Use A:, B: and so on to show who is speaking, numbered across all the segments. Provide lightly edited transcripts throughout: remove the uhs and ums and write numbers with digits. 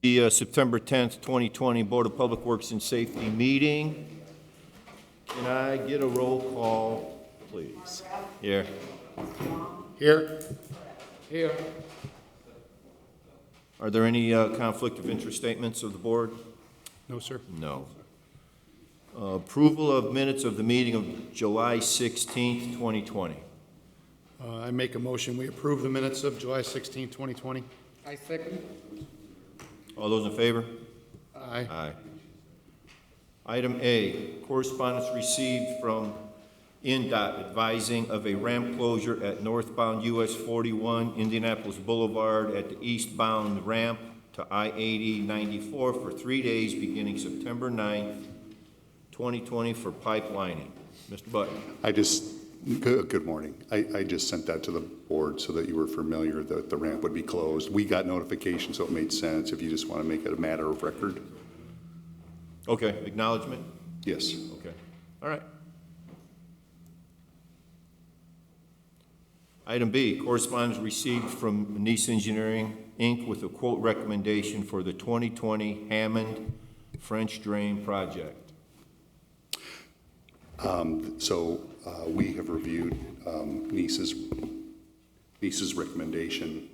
A: The September 10th, 2020 Board of Public Works and Safety meeting. Can I get a roll call, please? Here.
B: Here. Here.
A: Are there any conflict of interest statements of the board?
B: No, sir.
A: No. Approval of minutes of the meeting of July 16th, 2020.
B: I make a motion, we approve the minutes of July 16, 2020.
C: I second.
A: All those in favor?
B: Aye.
A: Aye. Item A, correspondence received from INDOT advising of a ramp closure at northbound US 41 Indianapolis Boulevard at the eastbound ramp to I-80 94 for 3 days beginning September 9th, 2020 for pipelining. Mr. Button.
D: Good morning. I just sent that to the board so that you were familiar that the ramp would be closed. We got notification, so it made sense if you just want to make it a matter of record.
A: Okay, acknowledgement?
D: Yes.
A: Okay, all right. Item B, correspondence received from Nice Engineering, Inc. with a quote recommendation for the 2020 Hammond French Drain project. We have reviewed Nice's recommendation.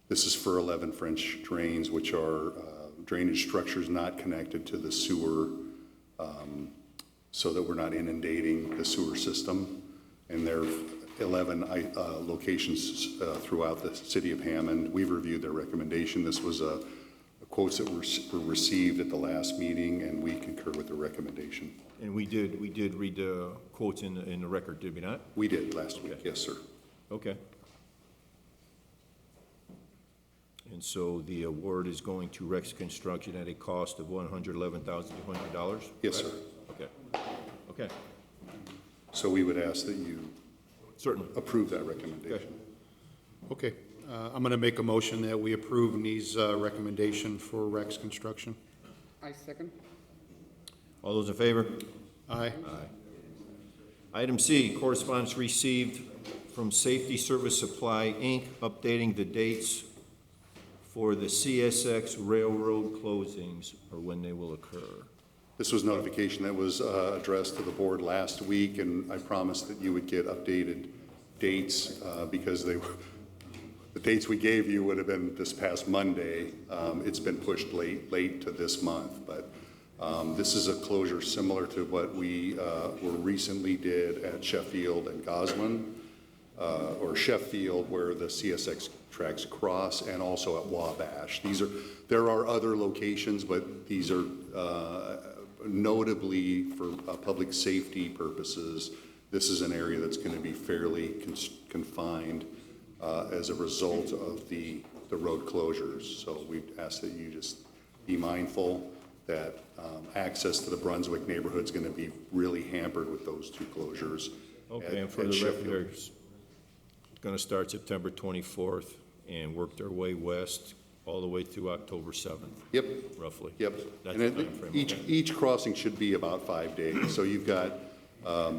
A: This is for 11 French drains, which are drainage structures not connected to the sewer, so that we're not inundating the sewer system. And there are 11 locations throughout the city of Hammond. We've reviewed their recommendation. This was quotes that were received at the last meeting, and we concur with the recommendation. And we did read the quotes in the record, did we not?
D: We did last week, yes, sir.
A: Okay. And so the award is going to Rex Construction at a cost of $111,200?
D: Yes, sir.
A: Okay. Okay.
D: So we would ask that you
A: Certainly
D: approve that recommendation.
B: Okay. I'm going to make a motion that we approve Nee's recommendation for Rex Construction.
C: I second.
A: All those in favor?
B: Aye.
A: Item C, correspondence received from Safety Service Supply, Inc., updating the dates for the CSX railroad closings or when they will occur.
D: This was notification that was addressed to the board last week, and I promised that you would get updated dates because the dates we gave you would have been this past Monday. It's been pushed late to this month, but this is a closure similar to what we recently did at Sheffield and Goslin, or Sheffield, where the CSX tracks cross, and also at Wabash. There are other locations, but these are notably for public safety purposes. This is an area that's going to be fairly confined as a result of the road closures. So we ask that you just be mindful that access to the Brunswick neighborhood is going to be really hampered with those two closures.
A: Okay, and for the record, they're going to start September 24th and work their way west all the way through October 7th.
D: Yep.
A: Roughly.
D: Yep.
A: That's
D: and
A: the time frame.
D: each crossing should be about 5 days. So you've got, I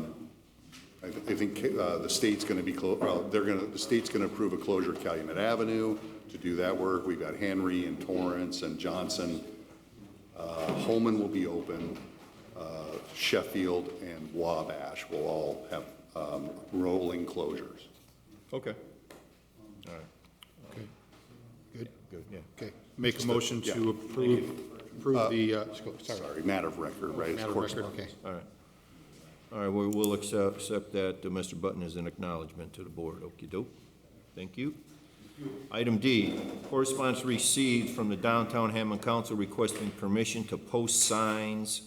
D: think the state's going to be the state's going to approve a closure of Calumet Avenue to do that work. We've got Henry and Torrance and Johnson. Holman will be open. Sheffield and Wabash will all have rolling closures.
A: Okay. All right.
B: Okay. Good.
A: Good, yeah.
B: Okay. Make a motion to approve the,
D: Sorry, matter of record, right?
B: matter of record, okay.
A: All right. All right, we'll accept that Mr. Button as an acknowledgement to the board. Okey-doke. Thank you. Item D, correspondence received from the Downtown Hammond Council requesting permission to post signs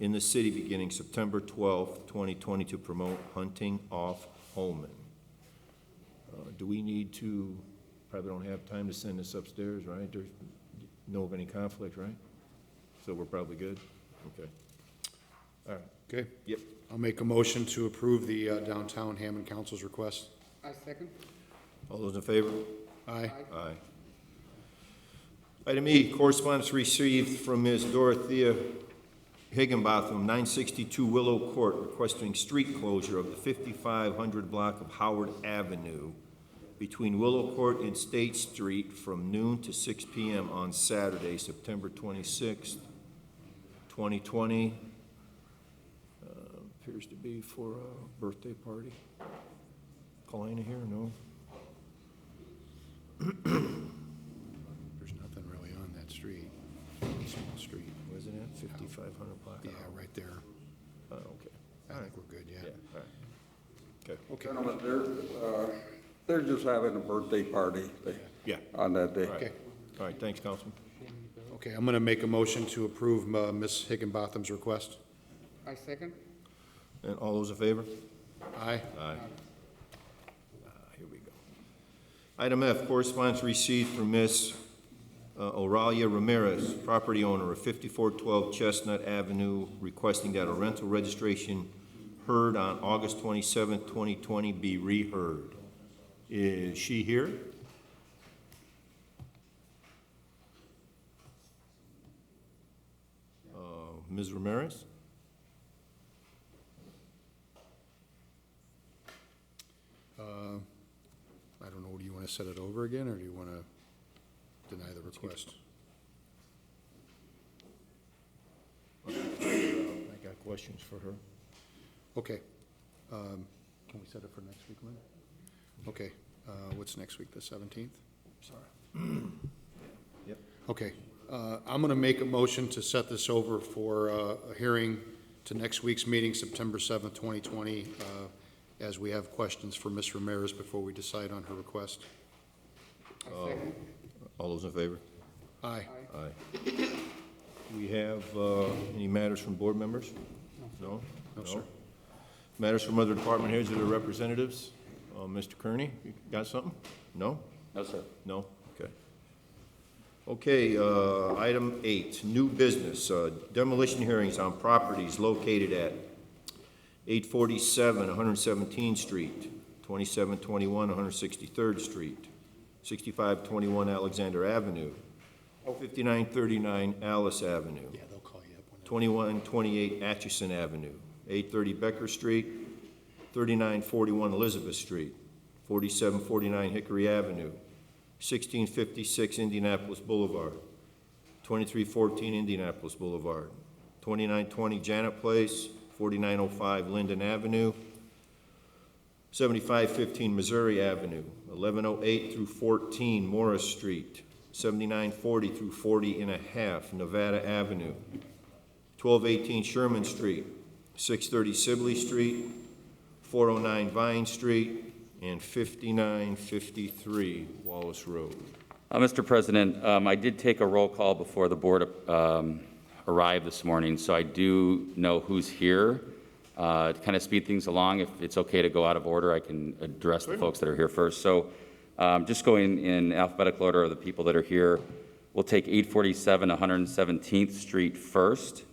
A: in the city beginning September 12th, 2020 to promote hunting off Holman. Do we need to, probably don't have time to send this upstairs, right? There's no of any conflict, right? So we're probably good? Okay. All right.
B: Okay.
A: Yep.
B: I'll make a motion to approve the Downtown Hammond Council's request.
C: I second.
A: All those in favor?
B: Aye.
A: Aye. Item E, correspondence received from Ms. Dorothea Higginbotham, 962 Willow Court, requesting street closure of the 5500 block of Howard Avenue between Willow Court and State Street from noon to 6 p.m. on Saturday, September 26th, 2020. Appears to be for a birthday party. Paulina here? No?
B: There's nothing really on that street. It's a small street.
A: Wasn't it 5,500 block?
B: Yeah, right there.
A: Oh, okay.
B: I think we're good,
A: Yeah,
B: yeah.
A: all right. Okay.
E: Gentlemen, they're just having a birthday party
A: Yeah.
E: on that day.
A: All right. All right, thanks, Councilman.
B: Okay, I'm going to make a motion to approve Ms. Higginbotham's request.
C: I second.
A: And all those in favor?
B: Aye.
A: Aye. Here we go. Item F, correspondence received from Ms. Oralia Ramirez, property owner of 5412 Chestnut Avenue, requesting that a rental registration heard on August 27, 2020 be reheard. Is she here? Ms. Ramirez?
B: I don't know, do you want to set it over again, or do you want to deny the request?
A: I got questions for her.
B: Okay. Can we set it for next week, Lynn? Okay. What's next week, the 17th?
A: Sorry. Yep.
B: Okay. I'm going to make a motion to set this over for a hearing to next week's meeting, September 7th, 2020, as we have questions for Ms. Ramirez before we decide on her request.
C: I second.
A: All those in favor?
B: Aye.
A: Aye. Do we have any matters from board members? No?
B: No, sir.
A: Matters from other department heads or their representatives? Mr. Kearney, you got something? No?
E: No, sir.
A: No? Okay. Okay, item 8, new business, demolition hearings on properties located at 847 117th Street, 2721 163rd Street, 6521 Alexander Avenue, 5939 Alice Avenue,
B: Yeah, they'll call you up.
A: 2128 Atchison Avenue, 830 Becker Street, 3941 Elizabeth Street, 4749 Hickory Avenue, 1656 Indianapolis Boulevard, 2314 Indianapolis Boulevard, 2920 Janet Place, 4905 Linden Avenue, 7515 Missouri Avenue, 1108 through 14 Morris Street, 7940 through 40 and a half Nevada Avenue, 1218 Sherman Street, 630 Sibley Street, 409 Vine Street, and 5953 Wallace Road.
F: Mr. President, I did take a roll call before the board arrived this morning, so I do know who's here. To kind of speed things along, if it's okay to go out of order, I can address the folks that are here first. So just going in alphabetical order of the people that are here, we'll take 847 117th Street first.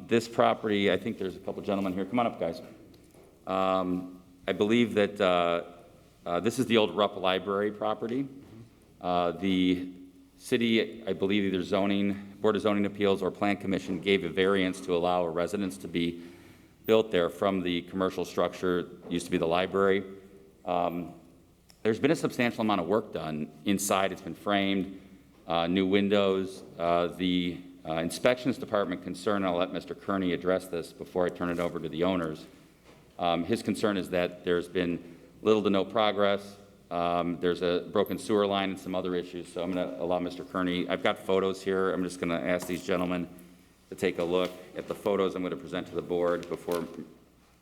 F: This property, I think there's a couple gentlemen here. Come on up, guys. I believe that this is the old Rupp Library property. The city, I believe either Board of Zoning Appeals or Plan Commission gave a variance to allow a residence to be built there from the commercial structure, used to be the library. There's been a substantial amount of work done inside. It's been framed, new windows. The inspections department concern, I'll let Mr. Kearney address this before I turn it over to the owners. His concern is that there's been little to no progress. There's a broken sewer line and some other issues, so I'm going to allow Mr. Kearney. I've got photos here. I'm just going to ask these gentlemen to take a look at the photos I'm going to present to the board before.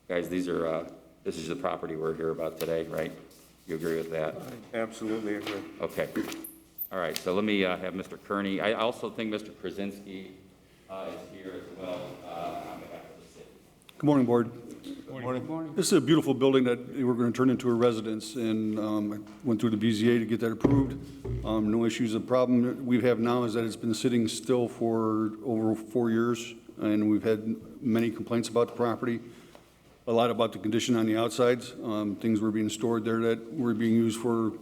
F: Guys, this is the property we're here about today, right? You agree with that?
E: Absolutely agree.
F: Okay. All right, so let me have Mr. Kearney. I also think Mr. Krasinski is here as well on behalf of the city.
G: Good morning, Board.
A: Morning.
G: This is a beautiful building that we're going to turn into a residence, and I went through the BZA to get that approved. No issues. The problem we have now is that it's been sitting still for over 4 years, and we've had many complaints about the property, a lot about the condition on the outsides. Things were being stored there that were being used for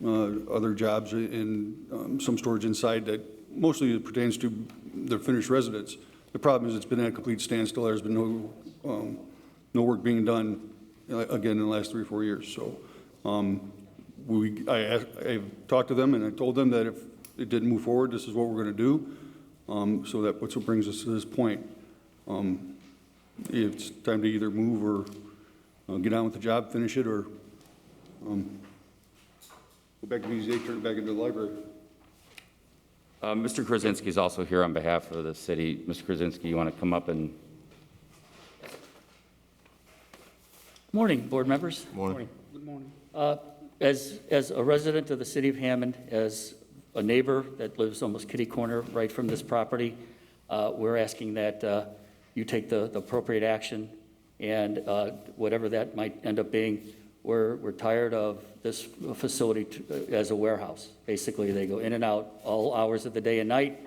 G: other jobs, and some storage inside that mostly pertains to the finished residence. The problem is it's been at a complete standstill. There's been no work being done, again, in the last 3 or 4 years. So I talked to them, and I told them that if it didn't move forward, this is what we're going to do. So that's what brings us to this point. It's time to either move or get on with the job, finish it, or go back to BZA, turn it back into the library.
F: Mr. Krasinski is also here on behalf of the city. Mr. Krasinski, you want to come up and?
H: Morning, board members.
A: Morning.
C: Good morning.
H: As a resident of the city of Hammond, as a neighbor that lives almost kitty corner right from this property, we're asking that you take the appropriate action, and whatever that might end up being, we're tired of this facility as a warehouse. Basically, they go in and out all hours of the day and night.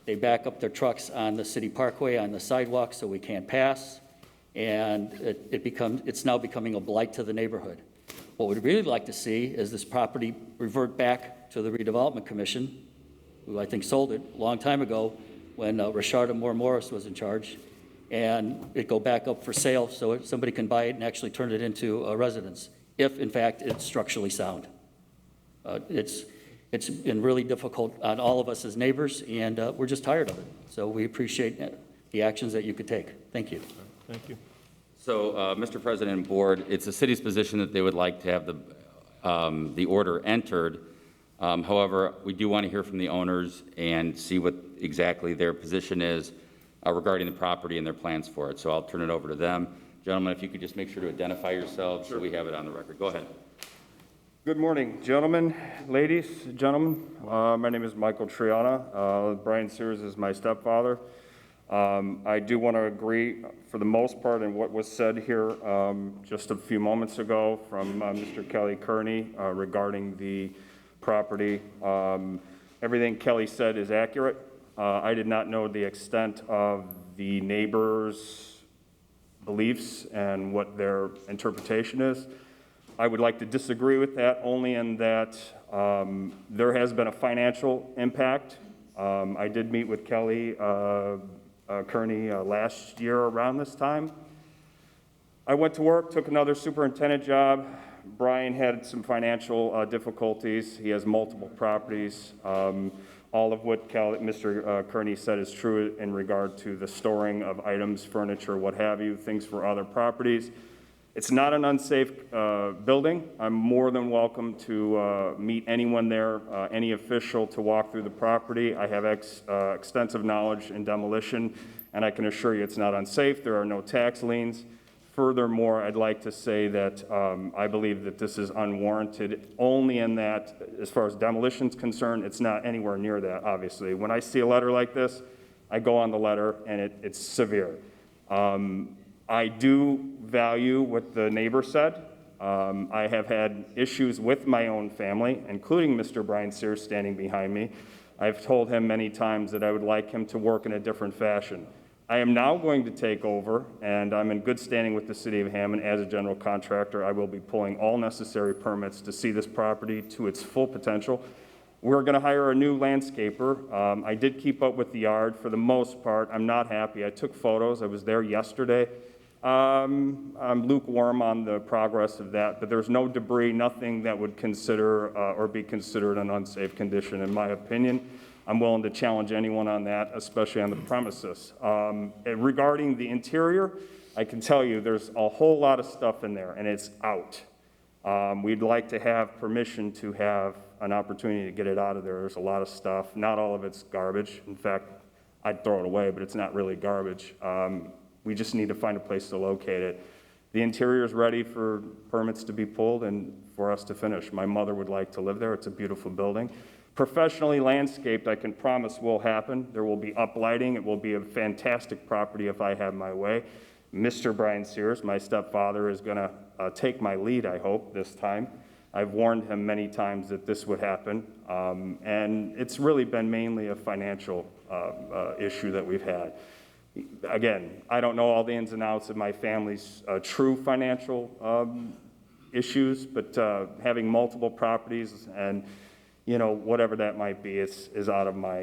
H: They back up their trucks on the city parkway, on the sidewalk, so we can't pass. And it's now becoming a blight to the neighborhood. What we'd really like to see is this property revert back to the Redevelopment Commission, who I think sold it a long time ago when Rashard Moore Morris was in charge, and it go back up for sale so somebody can buy it and actually turn it into a residence, if in fact it's structurally sound. It's been really difficult on all of us as neighbors, and we're just tired of it. So we appreciate the actions that you could take. Thank you.
A: Thank you.
F: So, Mr. President and Board, it's the city's position that they would like to have the order entered. However, we do want to hear from the owners and see what exactly their position is regarding the property and their plans for it. So I'll turn it over to them. Gentlemen, if you could just make sure to identify yourselves so we have it on the record. Go ahead.
E: Good morning, gentlemen, ladies, gentlemen. My name is Michael Triana. Brian Sears is my stepfather. I do want to agree for the most part in what was said here just a few moments ago from Mr. Kelly Kearney regarding the property. Everything Kelly said is accurate. I did not know the extent of the neighbors' beliefs and what their interpretation is. I would like to disagree with that only in that there has been a financial impact. I did meet with Kelly Kearney last year around this time. I went to work, took another superintendent job. Brian had some financial difficulties. He has multiple properties. All of what Mr. Kearney said is true in regard to the storing of items, furniture, what have you, things for other properties. It's not an unsafe building. I'm more than welcome to meet anyone there, any official to walk through the property. I have extensive knowledge in demolition, and I can assure you it's not unsafe. There are no tax liens. Furthermore, I'd like to say that I believe that this is unwarranted only in that, as far as demolition is concerned, it's not anywhere near that, obviously. When I see a letter like this, I go on the letter, and it's severe. I do value what the neighbor said. I have had issues with my own family, including Mr. Brian Sears standing behind me. I've told him many times that I would like him to work in a different fashion. I am now going to take over, and I'm in good standing with the city of Hammond as a general contractor. I will be pulling all necessary permits to see this property to its full potential. We're going to hire a new landscaper. I did keep up with the yard for the most part. I'm not happy. I took photos. I was there yesterday. I'm lukewarm on the progress of that, but there's no debris, nothing that would consider or be considered an unsafe condition, in my opinion. I'm willing to challenge anyone on that, especially on the premises. Regarding the interior, I can tell you there's a whole lot of stuff in there, and it's out. We'd like to have permission to have an opportunity to get it out of there. There's a lot of stuff. Not all of it's garbage. In fact, I'd throw it away, but it's not really garbage. We just need to find a place to locate it. The interior is ready for permits to be pulled and for us to finish. My mother would like to live there. It's a beautiful building. Professionally landscaped, I can promise will happen. There will be uplighting. It will be a fantastic property if I have my way. Mr. Brian Sears, my stepfather, is going to take my lead, I hope, this time. I've warned him many times that this would happen, and it's really been mainly a financial issue that we've had. Again, I don't know all the ins and outs of my family's true financial issues, but having multiple properties and, you know, whatever that might be is out of my,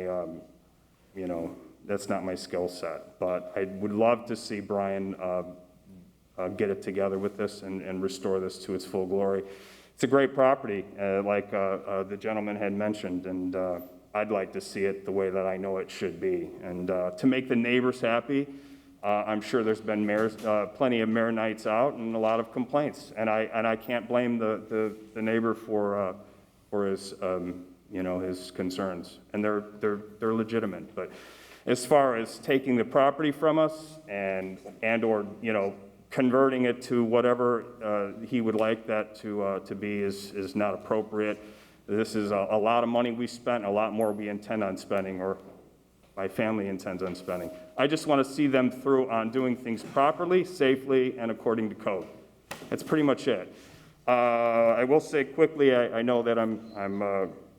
E: you know, that's not my skill set. But I would love to see Brian get it together with this and restore this to its full glory. it's a great property, like the gentleman had mentioned, and I'd like to see it the way that I know it should be. And to make the neighbors happy, I'm sure there's been plenty of mayor nights out and a lot of complaints. And I can't blame the neighbor for his, his concerns. And they're legitimate. But as far as taking the property from us or converting it to whatever he would like that to be is not appropriate. This is a lot of money we spent, a lot more we intend on spending, or my family intends on spending. I just want to see them through on doing things properly, safely, and according to code. That's pretty much it. I will say quickly, I know that I'm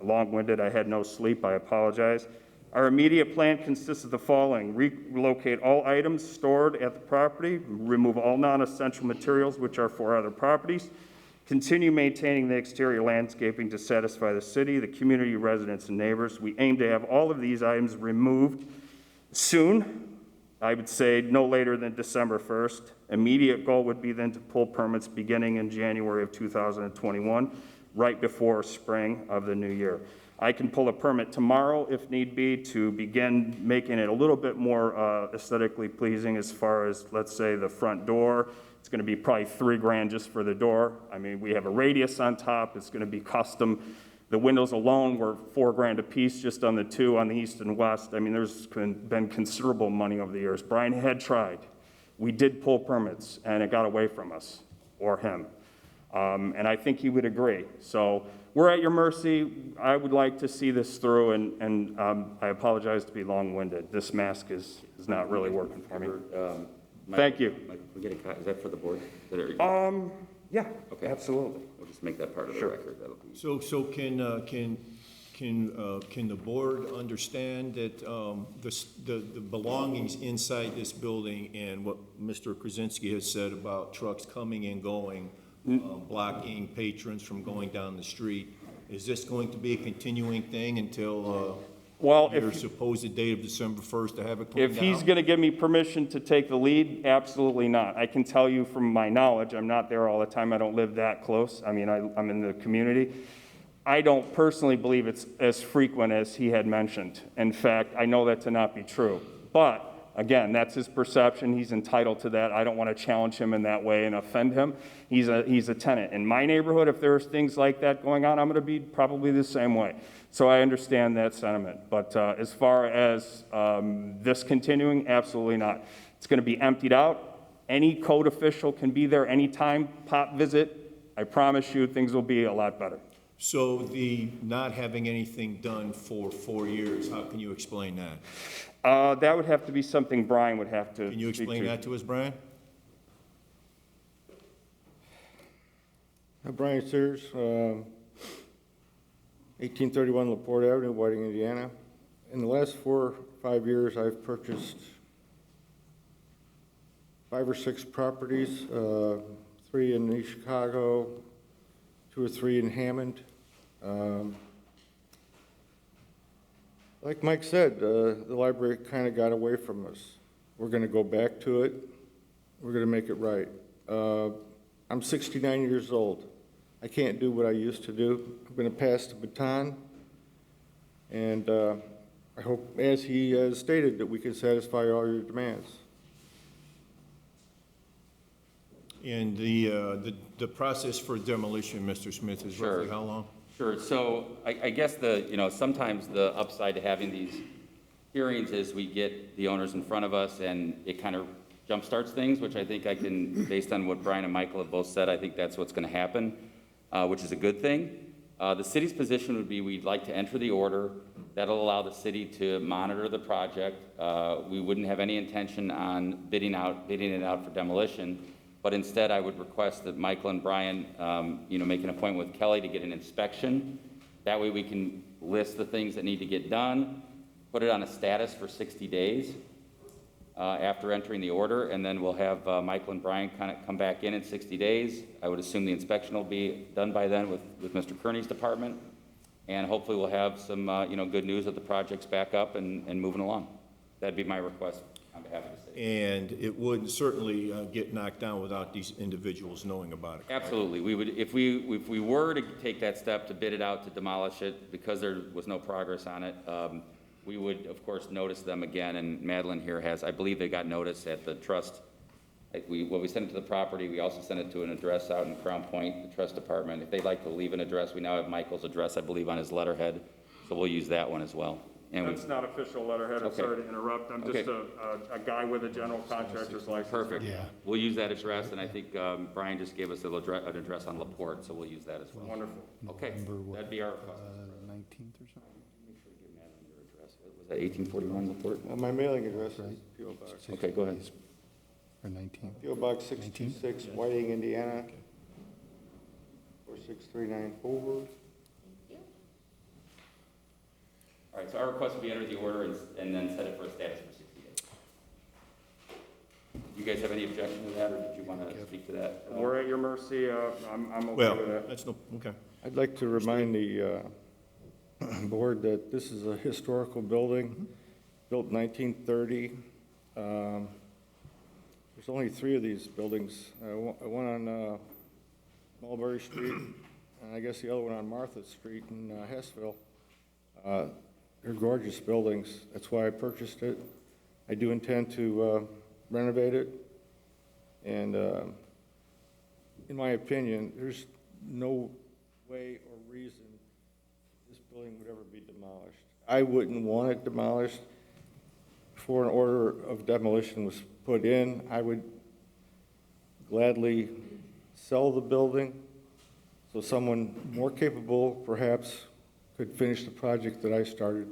E: long-winded. I had no sleep. I apologize. Our immediate plan consists of the following: relocate all items stored at the property, remove all non-essential materials which are for other properties, continue maintaining the exterior landscaping to satisfy the city, the community, residents, and neighbors. We aim to have all of these items removed soon. I would say no later than December 1st. Immediate goal would be then to pull permits beginning in January of 2021, right before spring of the new year. I can pull a permit tomorrow if need be to begin making it a little bit more aesthetically pleasing as far as, let's say, the front door. It's going to be probably $3,000 just for the door. I mean, we have a radius on top. It's going to be custom. The windows alone were $4,000 a piece just on the two on the east and west. I mean, there's been considerable money over the years. Brian had tried. We did pull permits, and it got away from us, or him. And I think he would agree. So we're at your mercy. I would like to see this through, and I apologize to be long-winded. This mask is not really working for me. Thank you.
F: Is that for the board?
E: Yeah,
F: Okay.
E: absolutely.
F: We'll just make that part of the record. That'll be-
A: So can the board understand that the belongings inside this building and what Mr. Krasinski has said about trucks coming and going, blocking patrons from going down the street, is this going to be a continuing thing until your supposed date of December 1st to have it come down?
E: If he's going to give me permission to take the lead, absolutely not. I can tell you from my knowledge, I'm not there all the time. I don't live that close. I mean, I'm in the community. I don't personally believe it's as frequent as he had mentioned. In fact, I know that to not be true. But again, that's his perception. He's entitled to that. I don't want to challenge him in that way and offend him. He's a tenant. In my neighborhood, if there's things like that going on, I'm going to be probably the same way. So I understand that sentiment. But as far as this continuing, absolutely not. It's going to be emptied out. Any code official can be there anytime, pop visit. I promise you things will be a lot better.
A: So the not having anything done for 4 years, how can you explain that?
E: That would have to be something Brian would have to
A: Can you
E: speak
A: explain
E: to.
A: that to us, Brian?
I: Brian Sears, 1831 LaPorte Avenue, Whiting, Indiana. In the last 4 or 5 years, I've purchased 5 or 6 properties, 3 in East Chicago, 2 or 3 in Hammond. Like Mike said, the library kind of got away from us. We're going to go back to it. We're going to make it right. I'm 69 years old. I can't do what I used to do. I'm going to pass the baton, and I hope, as he has stated, that we can satisfy all your demands.
A: And the process for demolition, Mr. Smith, is roughly
F: Sure.
A: how long?
F: Sure, so I guess sometimes the upside to having these hearings is we get the owners in front of us and it kind of jumpstarts things, which I think based on what Brian and Michael have both said, I think that's what's gonna happen, which is a good thing. The city's position would be we'd like to enter the order. That'll allow the city to monitor the project. We wouldn't have any intention on bidding it out for demolition. But instead, I would request that Michael and Brian, make an appointment with Kelly to get an inspection. That way we can list the things that need to get done, put it on a status for 60 days after entering the order, and then we'll have Michael and Brian kind of come back in 60 days. I would assume the inspection will be done by then with Mr. Kearney's department, and hopefully we'll have some, good news that the project's back up and moving along. That'd be my request on behalf of the city.
A: and it would certainly get knocked down without these individuals knowing about it.
F: Absolutely. We would, if we were to take that step to bid it out to demolish it, because there was no progress on it, we would, of course, notice them again, and Madeline here has, I believe they got notice at the trust. Well, we sent it to the property, we also sent it to an address out in Crown Point, the trust department. If they'd like to leave an address, we now have Michael's address, I believe, on his letterhead, so we'll use that one as well. And
E: That's not official letterhead, I'm
F: Okay.
E: sorry to interrupt, I'm just
F: Okay.
E: a guy with a general contractor's license.
F: Perfect.
B: Yeah.
F: We'll use that address, and I think Brian just gave us an address on LaPorte, so we'll use that as well.
E: Wonderful.
F: Okay, that'd be our request.
B: 19th or something?
F: Make sure to give Madeline your address. Was that 1841 LaPorte?
I: My mailing address is P.O. Box.
F: Okay, go ahead.
B: Or 19th?
I: P.O. Box 626, Whiting, Indiana, 46394.
F: All right, so our request would be enter the order and then set it for a status for 60 days. You guys have any objection to that, or did you want to speak to that?
E: We're at your mercy, I'm okay
A: Well,
E: with that.
A: that's no, okay.
I: I'd like to remind the board that this is a historical building, built in 1930. There's only 3 of these buildings, one on Mulberry Street, and I guess the other one on Martha Street in Hessville. They're gorgeous buildings. That's why I purchased it. I do intend to renovate it. And in my opinion, there's no way or reason this building would ever be demolished. I wouldn't want it demolished. Before an order of demolition was put in, I would gladly sell the building so someone more capable, perhaps, could finish the project that I started.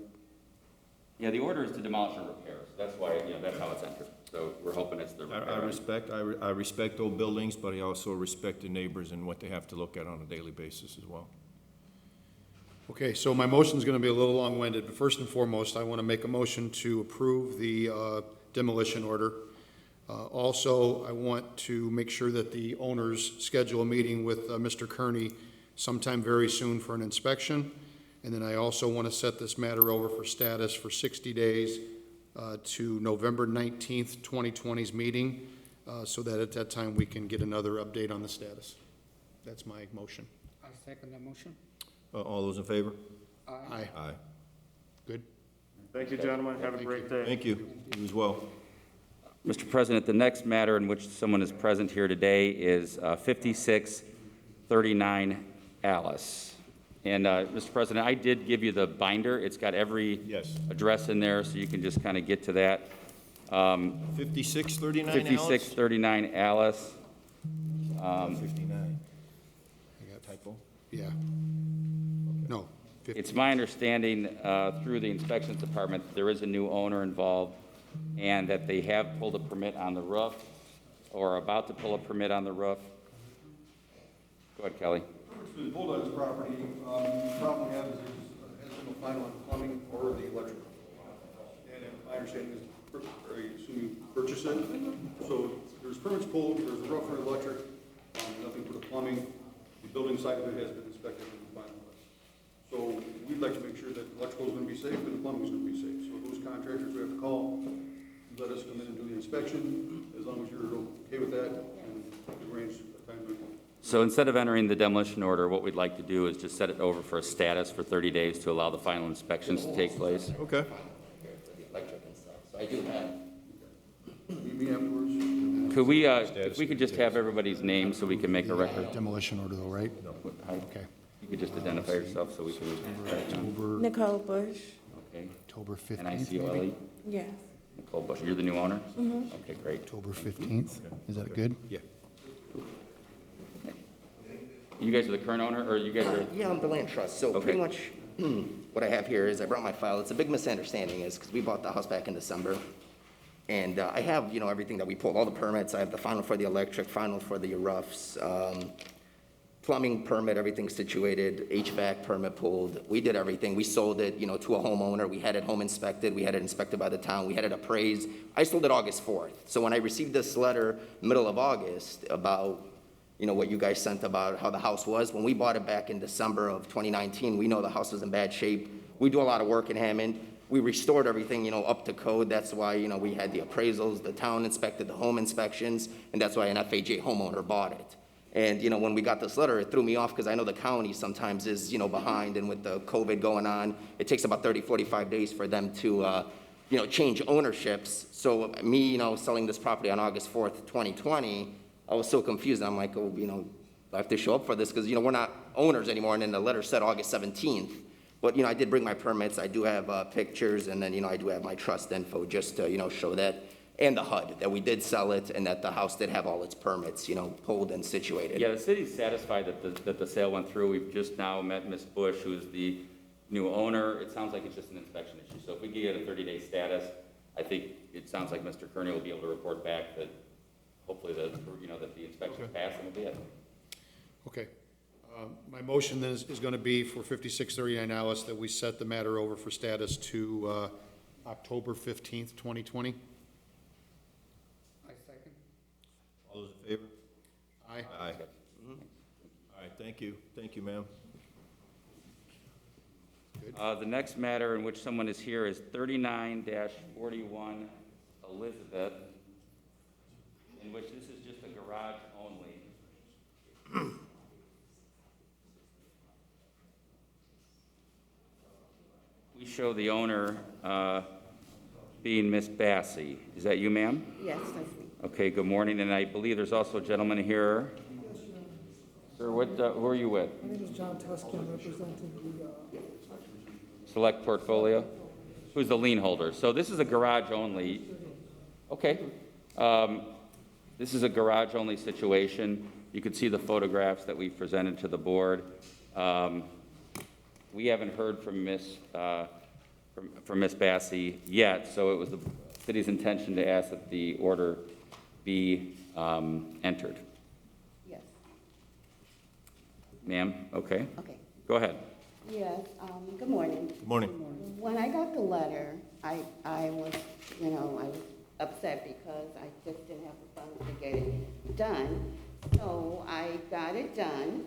F: Yeah, the order is to demolish and repair, so that's why, that's how it's entered. So we're hoping it's the repair.
A: I respect old buildings, but I also respect the neighbors and what they have to look at on a daily basis as well.
B: Okay, so my motion's going to be a little long-winded, but first and foremost, I want to make a motion to approve the demolition order. Also, I want to make sure that the owners schedule a meeting with Mr. Kearney sometime very soon for an inspection. And then I also want to set this matter over for status for 60 days to November 19th, 2020's meeting, so that at that time we can get another update on the status. That's my motion.
C: I second the motion.
A: All those in favor?
B: Aye.
A: Aye.
B: Good?
E: Thank you, gentlemen, have a great day.
A: Thank you. You as well.
F: Mr. President, the next matter in which someone is present here today is 5639 Alice. And, Mr. President, I did give you the binder. It's got every
A: Yes.
F: address in there, so you can just kind of get to that.
A: 5639 Alex?
F: 5639 Alice.
A: 59. I got typo?
B: Yeah. No. 50.
F: It's my understanding through the inspections department, that there is a new owner involved, and that they have pulled a permit on the roof, or are about to pull a permit on the roof. Go ahead, Kelly.
G: It's been pulled on his property. The problem we have is there's no final on plumbing or the electrical. And my understanding is, I assume you purchased it. So there's permits pulled, there's a roof and electric, nothing for the plumbing. The building site of it has been inspected and finalized. So we'd like to make sure that the electrical is going to be safe and the plumbing is going to be safe. So those contractors we have to call, let us come in and do the inspection. As long as you're okay with that, and arrange a time to.
F: So instead of entering the demolition order, what we'd like to do is just set it over for a status for 30 days to allow the final inspections to take place.
A: Okay.
F: So I do have.
G: Meet me afterwards.
F: Could we, if we could just have everybody's name so we can make a record?
B: Demolition order though, right? Okay.
F: You could just identify yourself so we can.
B: October,
J: Nicole Bush,
F: Okay.
B: October 15th,
F: N-I-C-O-L-E.
B: maybe?
J: yes.
F: Nicole Bush, you're the new owner? Okay, great.
B: October 15th. Is that good?
A: Yeah.
F: You guys are the current owner, or you guys are?
K: Yeah, I'm the land trust. So pretty much what I have here is I brought my file. It's a big misunderstanding is because we bought the house back in December. And I have, everything that we pulled, all the permits. I have the final for the electric, final for the roofs, plumbing permit, everything situated, HVAC permit pulled. We did everything. We sold it, to a homeowner. We had it home inspected. We had it inspected by the town. We had it appraised. I sold it August 4th. So when I received this letter, middle of August, about what you guys sent about how the house was. When we bought it back in December of 2019, we know the house was in bad shape. We do a lot of work in Hammond. we restored everything, up to code. That's why, we had the appraisals, the town inspected the home inspections, and that's why an FHA homeowner bought it. And, when we got this letter, it threw me off because I know the county sometimes is, behind, and with the COVID going on, it takes about 30, 45 days for them to, change ownerships. So me, selling this property on August 4th, 2020, I was so confused. I'm like, oh, I have to show up for this because, we're not owners anymore. And then the letter said August 17th. But, I did bring my permits. I do have pictures, and then, I do have my trust info just to, show that, and the HUD, that we did sell it, and that the house did have all its permits, pulled and situated.
F: Yeah, the city's satisfied that the sale went through. We've just now met Ms. Bush, who's the new owner. It sounds like it's just an inspection issue. So if we get a 30-day status, I think it sounds like Mr. Kearney will be able to report back that hopefully that the inspection's passed, and will be it.
B: Okay. My motion then is going to be for 5639 Alice that we set the matter over for status to October 15th, 2020.
C: I second.
A: All those in favor?
B: Aye.
A: Aye. All right, thank you. Thank you, ma'am.
F: The next matter in which someone is here is 39-41 Elizabeth, in which this is just a garage only. We show the owner being Miss Bassey. Is that you, ma'am?
J: Yes, that's me.
F: Okay, good morning, and I believe there's also a gentleman here. Sir, who are you with?
L: My name is John Tuskin, representing the
F: Select Portfolio? Who's the lien holder? So this is a garage only. Okay. This is a garage only situation. You can see the photographs that we presented to the board. We haven't heard from Miss Bassey yet, so it was the city's intention to ask that the order be entered.
J: Yes.
F: Ma'am, okay?
J: Okay.
F: Go ahead.
J: Yes, good morning.
A: Good morning.
J: When I got the letter, I was, I was upset because I just didn't have the funds to get it done. So I got it done,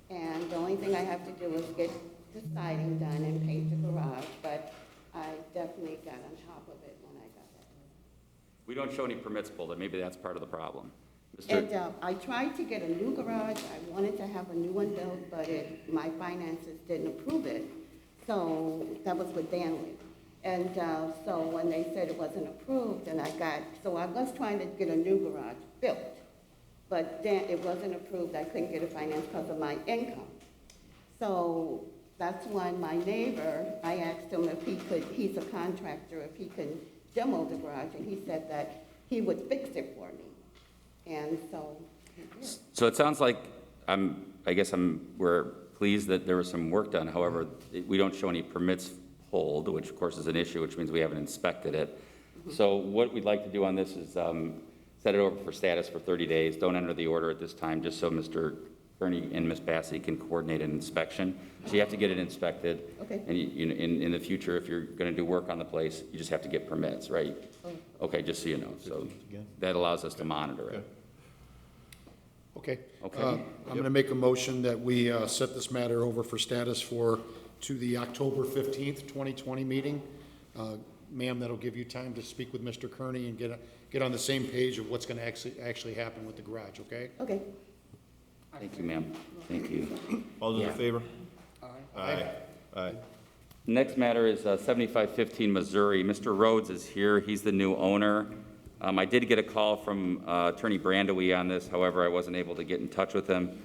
J: and the only thing I have to do is get the siding done and paint the garage, but I definitely got on top of it when I got it.
F: We don't show any permits pulled, and maybe that's part of the problem.
J: And I tried to get a new garage. I wanted to have a new one built, but my finances didn't approve it. So that was with Danley. And so when they said it wasn't approved, and I was trying to get a new garage built, but then it wasn't approved. I couldn't get a finance because of my income. So that's when my neighbor, I asked him if he could, he's a contractor, if he could demo the garage, and he said that he would fix it for me. And so he did.
F: So it sounds like we're pleased that there was some work done. However, we don't show any permits pulled, which of course is an issue, which means we haven't inspected it.
J: Mm-hmm.
F: So what we'd like to do on this is set it over for status for 30 days. Don't enter the order at this time, just so Mr. Kearney and Ms. Bassey can coordinate an inspection. So you have to get it inspected.
J: Okay.
F: And in the future, if you're going to do work on the place, you just have to get permits, right?
J: Oh.
F: Okay, just so you know. So that allows us to monitor it.
B: Okay.
F: Okay.
B: I'm going to make a motion that we set this matter over for status to the October 15th, 2020 meeting. Ma'am, that'll give you time to speak with Mr. Kearney and get on the same page of what's going to actually happen with the garage, okay?
J: Okay.
F: Thank you, ma'am. Thank you.
A: All those in favor?
C: Aye.
A: Aye.
F: Next matter is 7515 Missouri. Mr. Rhodes is here. He's the new owner. I did get a call from Attorney Brandewie on this. However, I wasn't able to get in touch with him.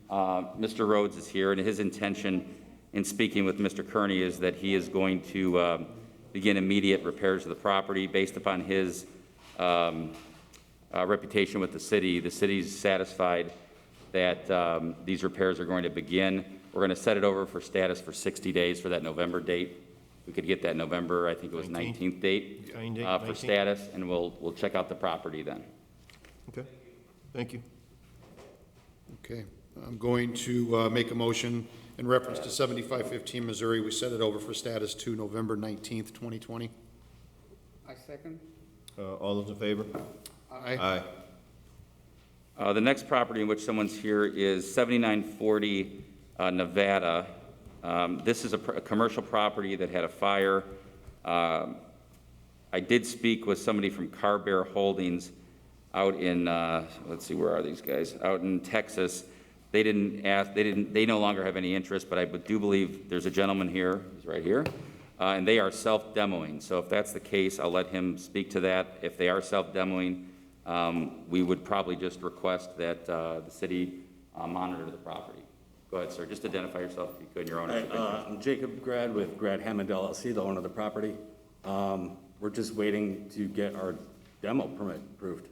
F: Mr. Rhodes is here, and his intention in speaking with Mr. Kearney is that he is going to begin immediate repairs to the property based upon his reputation with the city. The city's satisfied that these repairs are going to begin. We're going to set it over for status for 60 days for that November date. We could get that November, I think it was 19th date for
A: 19th.
F: status, and we'll check out the property then.
A: Okay, thank you.
B: Okay. I'm going to make a motion in reference to 7515 Missouri. We set it over for status to November 19th, 2020.
C: I second.
A: All those in favor?
B: Aye.
F: The next property in which someone's here is 7940 Nevada. This is a commercial property that had a fire I did speak with somebody from Car Bear Holdings out in, let's see, where are these guys? Out in Texas. They no longer have any interest, but I do believe there's a gentleman here, he's right here, and they are self-demoing. So if that's the case, I'll let him speak to that. If they are self-demoing, we would probably just request that the city monitor the property. Go ahead, sir. Just identify yourself if you could, your ownership interest.
M: I'm Jacob Grad with Grad Hammond LLC, the owner of the property. We're just waiting to get our demo permit approved.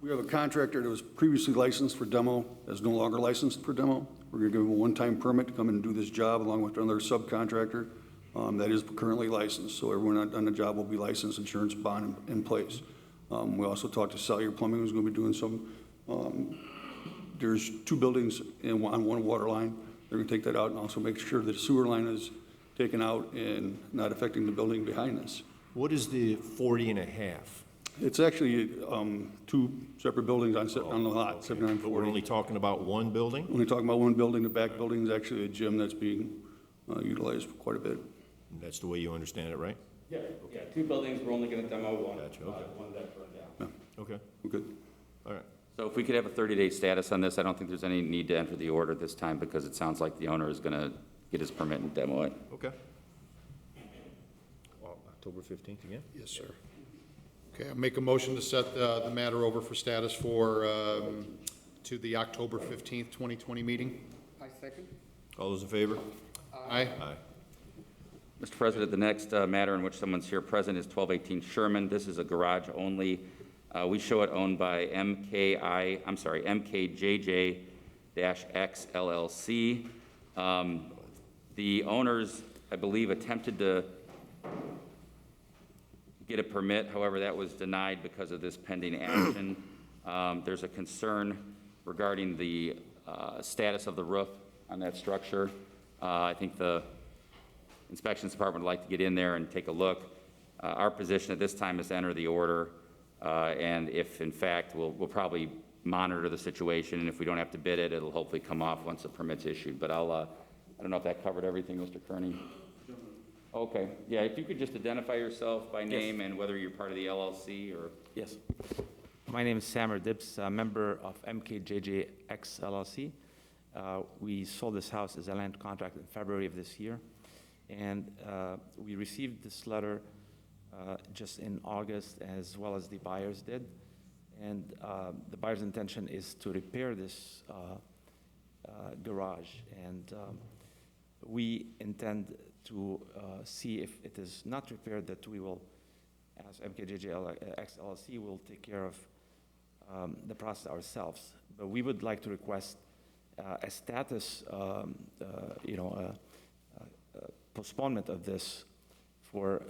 G: We have a contractor that was previously licensed for demo, that's no longer licensed for demo. We're going to give him a one-time permit to come in and do this job along with another subcontractor that is currently licensed. So everyone on the job will be licensed, insurance bond in place. We also talked to Cellular Plumbing, who's going to be doing some, there's 2 buildings on one water line. They're going to take that out and also make sure that the sewer line is taken out and not affecting the building behind us.
A: What is the 40 and a half?
G: It's actually 2 separate buildings on the lot,
A: But
G: 7940.
A: we're only talking about one building?
G: Only talking about one building. The back building is actually a gym that's being utilized quite a bit.
A: That's the way you understand it, right?
F: Yeah, 2 buildings, we're only going to demo one.
A: Gotcha, okay.
F: One that burned down.
A: Okay,
G: We're good.
A: all right.
F: So if we could have a 30-day status on this, I don't think there's any need to enter the order this time because it sounds like the owner is going to get his permit and demo it.
A: Okay. Well, October 15th again?
B: Yes, sir. Okay, I'll make a motion to set the matter over for status for, to the October 15th, 2020 meeting.
C: I second.
A: All those in favor?
B: Aye.
A: Aye.
F: Mr. President, the next matter in which someone's here present is 1218 Sherman. This is a garage only. We show it owned by MKJJ-X LLC. The owners, I believe, attempted to get a permit. However, that was denied because of this pending action. There's a concern regarding the status of the roof on that structure. I think the Inspections Department would like to get in there and take a look. Our position at this time is to enter the order, and if in fact, we'll probably monitor the situation, and if we don't have to bid it, it'll hopefully come off once the permit's issued. But I don't know if that covered everything, Mr. Kearney? Okay, yeah, if you could just identify yourself by name and whether you're part of the LLC or...
N: Yes. My name is Samer Dibbs, a member of MKJJX LLC. We sold this house as a land contract in February of this year. And we received this letter just in August, as well as the buyers did. And the buyer's intention is to repair this garage. And we intend to see if it is not repaired, that we will, as MKJJX LLC, will take care of the process ourselves. But we would like to request a status, postponement of this for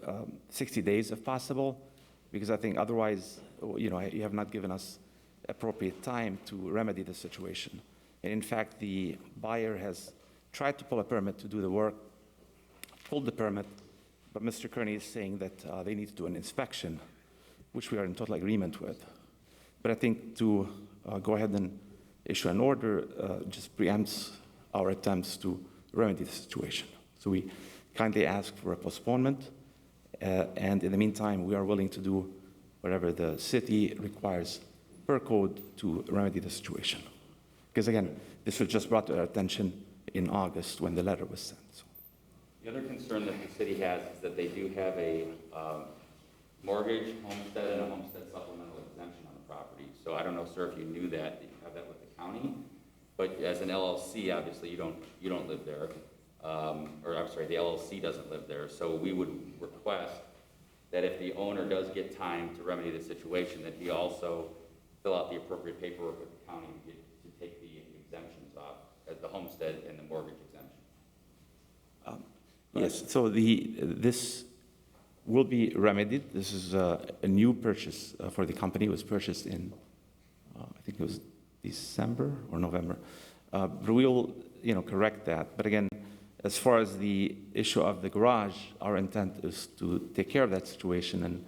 N: 60 days if possible, because I think otherwise, you have not given us appropriate time to remedy the situation. And in fact, the buyer has tried to pull a permit to do the work, pulled the permit, but Mr. Kearney is saying that they need to do an inspection, which we are in total agreement with. But I think to go ahead and issue an order just preempts our attempts to remedy the situation. So we kindly ask for a postponement, and in the meantime, we are willing to do whatever the city requires per code to remedy the situation. Because again, this was just brought to our attention in August when the letter was sent. So.
F: The other concern that the city has is that they do have a mortgage, homestead, and a homestead supplemental exemption on the property. So I don't know, sir, if you knew that you have that with the county, but as an LLC, obviously you don't live there. Or I'm sorry, the LLC doesn't live there. So we would request that if the owner does get time to remedy the situation, that he also fill out the appropriate paperwork with the county to take the exemptions off, as the homestead and the mortgage exemption.
N: Yes, so this will be remedied. This is a new purchase for the company. It was purchased in, I think it was December or November. But we will, correct that. But again, as far as the issue of the garage, our intent is to take care of that situation. And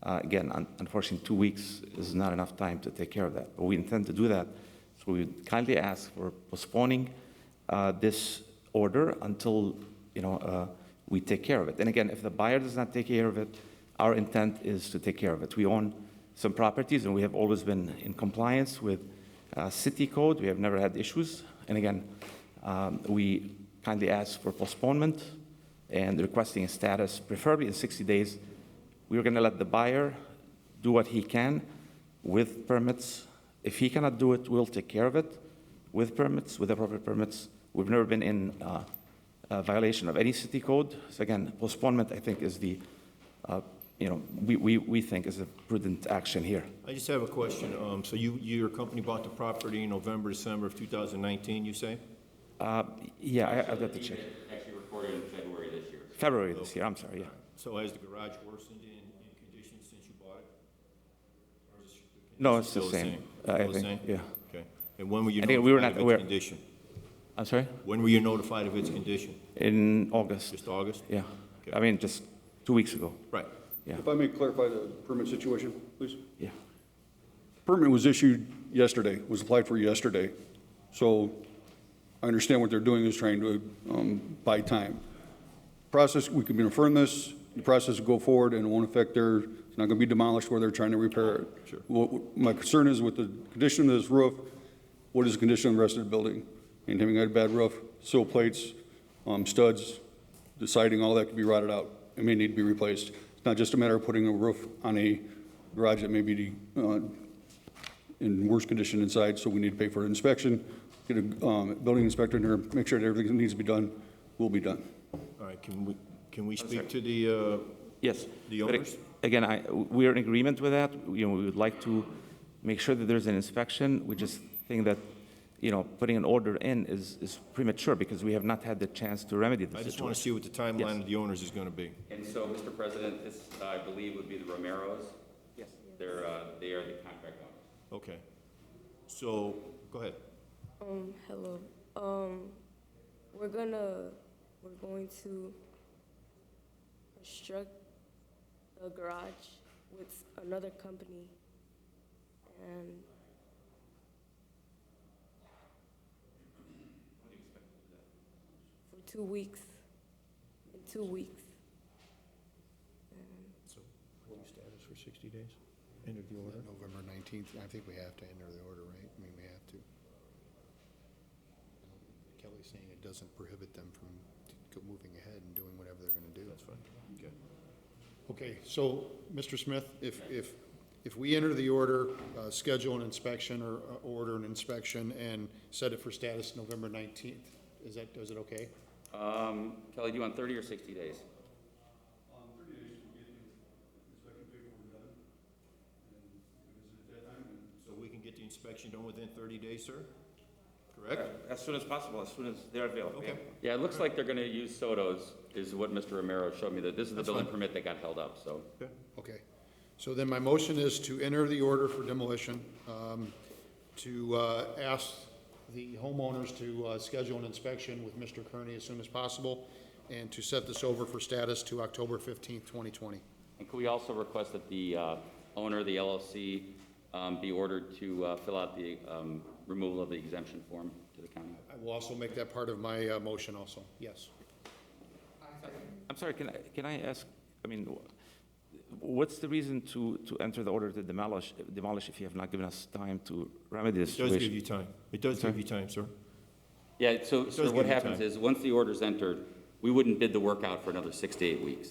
N: again, unfortunately, 2 weeks is not enough time to take care of that. But we intend to do that. So we would kindly ask for postponing this order until, we take care of it. And again, if the buyer does not take care of it, our intent is to take care of it. We own some properties, and we have always been in compliance with city code. We have never had issues. And again, we kindly ask for postponement and requesting a status, preferably in 60 days. We're going to let the buyer do what he can with permits. If he cannot do it, we'll take care of it with permits, with appropriate permits. We've never been in violation of any city code. So again, postponement, I think, is the, we think is a prudent action here.
A: I just have a question. So your company bought the property in November, December of 2019, you say?
N: Yeah, I've got to check.
F: Actually recorded in February this year.
N: February this year, I'm sorry, yeah.
A: So has the garage worsened in condition since you bought it? Or is the
N: No, it's the
A: condition
N: same.
A: still
N: I
A: the
N: think,
A: same?
N: yeah.
A: Okay. And when were you
N: Again, we were
A: notified
N: not
A: of
N: aware-
A: its condition?
N: I'm sorry?
A: When were you notified of its condition?
N: In August,
A: Just August?
N: yeah.
A: Okay.
N: I mean, just 2 weeks ago,
A: Right.
N: yeah.
G: If I may clarify the permit situation, please?
N: Yeah.
G: Permit was issued yesterday, was applied for yesterday. So I understand what they're doing is trying to buy time. Process, we can affirm this, the process will go forward and it won't affect their, it's not going to be demolished where they're trying to repair it.
A: Sure.
G: My concern is with the condition of this roof, what is the condition of the rest of the building? And having had a bad roof, sill plates, studs, the siding, all that could be rotted out. It may need to be replaced. It's not just a matter of putting a roof on a garage that may be in worse condition inside, so we need to pay for an inspection, get a building inspector in here, make sure that everything that needs to be done will be done.
A: All right, can we speak to the,
N: Yes.
A: the
N: But
A: owners?
N: again, we are in agreement with that. We would like to make sure that there's an inspection. We just think that, putting an order in is premature because we have not had the chance to remedy the
A: I
N: situation.
A: just want to see what the timeline of the owners is going to be.
F: And so, Mr. President, this, I believe, would be the Romeros.
N: Yes.
F: They are the contract owners.
A: Okay. So, go ahead.
O: Hello. We're going to construct the garage with another company, and for 2 weeks. In 2 weeks.
A: So, what do you status for 60 days? End of the order?
B: November 19th, I think we have to enter the order, right? I mean, we have to. Kelly's saying it doesn't prohibit them from moving ahead and doing whatever they're going to do.
A: That's fine. Okay.
B: Okay, so, Mr. Smith, if we enter the order, schedule an inspection or order an inspection and set it for status November 19th, is it okay?
F: Kelly, do you want 30 or 60 days?
G: 30 days to get the inspection paperwork done, and visit at that time,
A: So we can get the inspection done within 30 days, sir? Correct?
N: As soon as possible, as soon as they're available.
A: Okay.
F: Yeah, it looks like they're going to use Soto's, is what Mr. Romero showed me, that this is the
A: That's
F: building
A: fine.
F: permit that got held up, so.
B: Okay. So then my motion is to enter the order for demolition, to ask the homeowners to schedule an inspection with Mr. Kearney as soon as possible, and to set this over for status to October 15th, 2020.
F: And could we also request that the owner, the LLC, be ordered to fill out the removal of the exemption form to the county?
B: I will also make that part of my motion also, yes.
N: I'm sorry, can I ask, what's the reason to enter the order to demolish if you have not given us time to remedy the
A: It does
N: situation?
A: give you time. It does give you time, sir.
F: Yeah, so
A: does
F: what
A: give you
F: happens
A: time.
F: is, once the order's entered, we wouldn't bid the work out for another 6 to 8 weeks.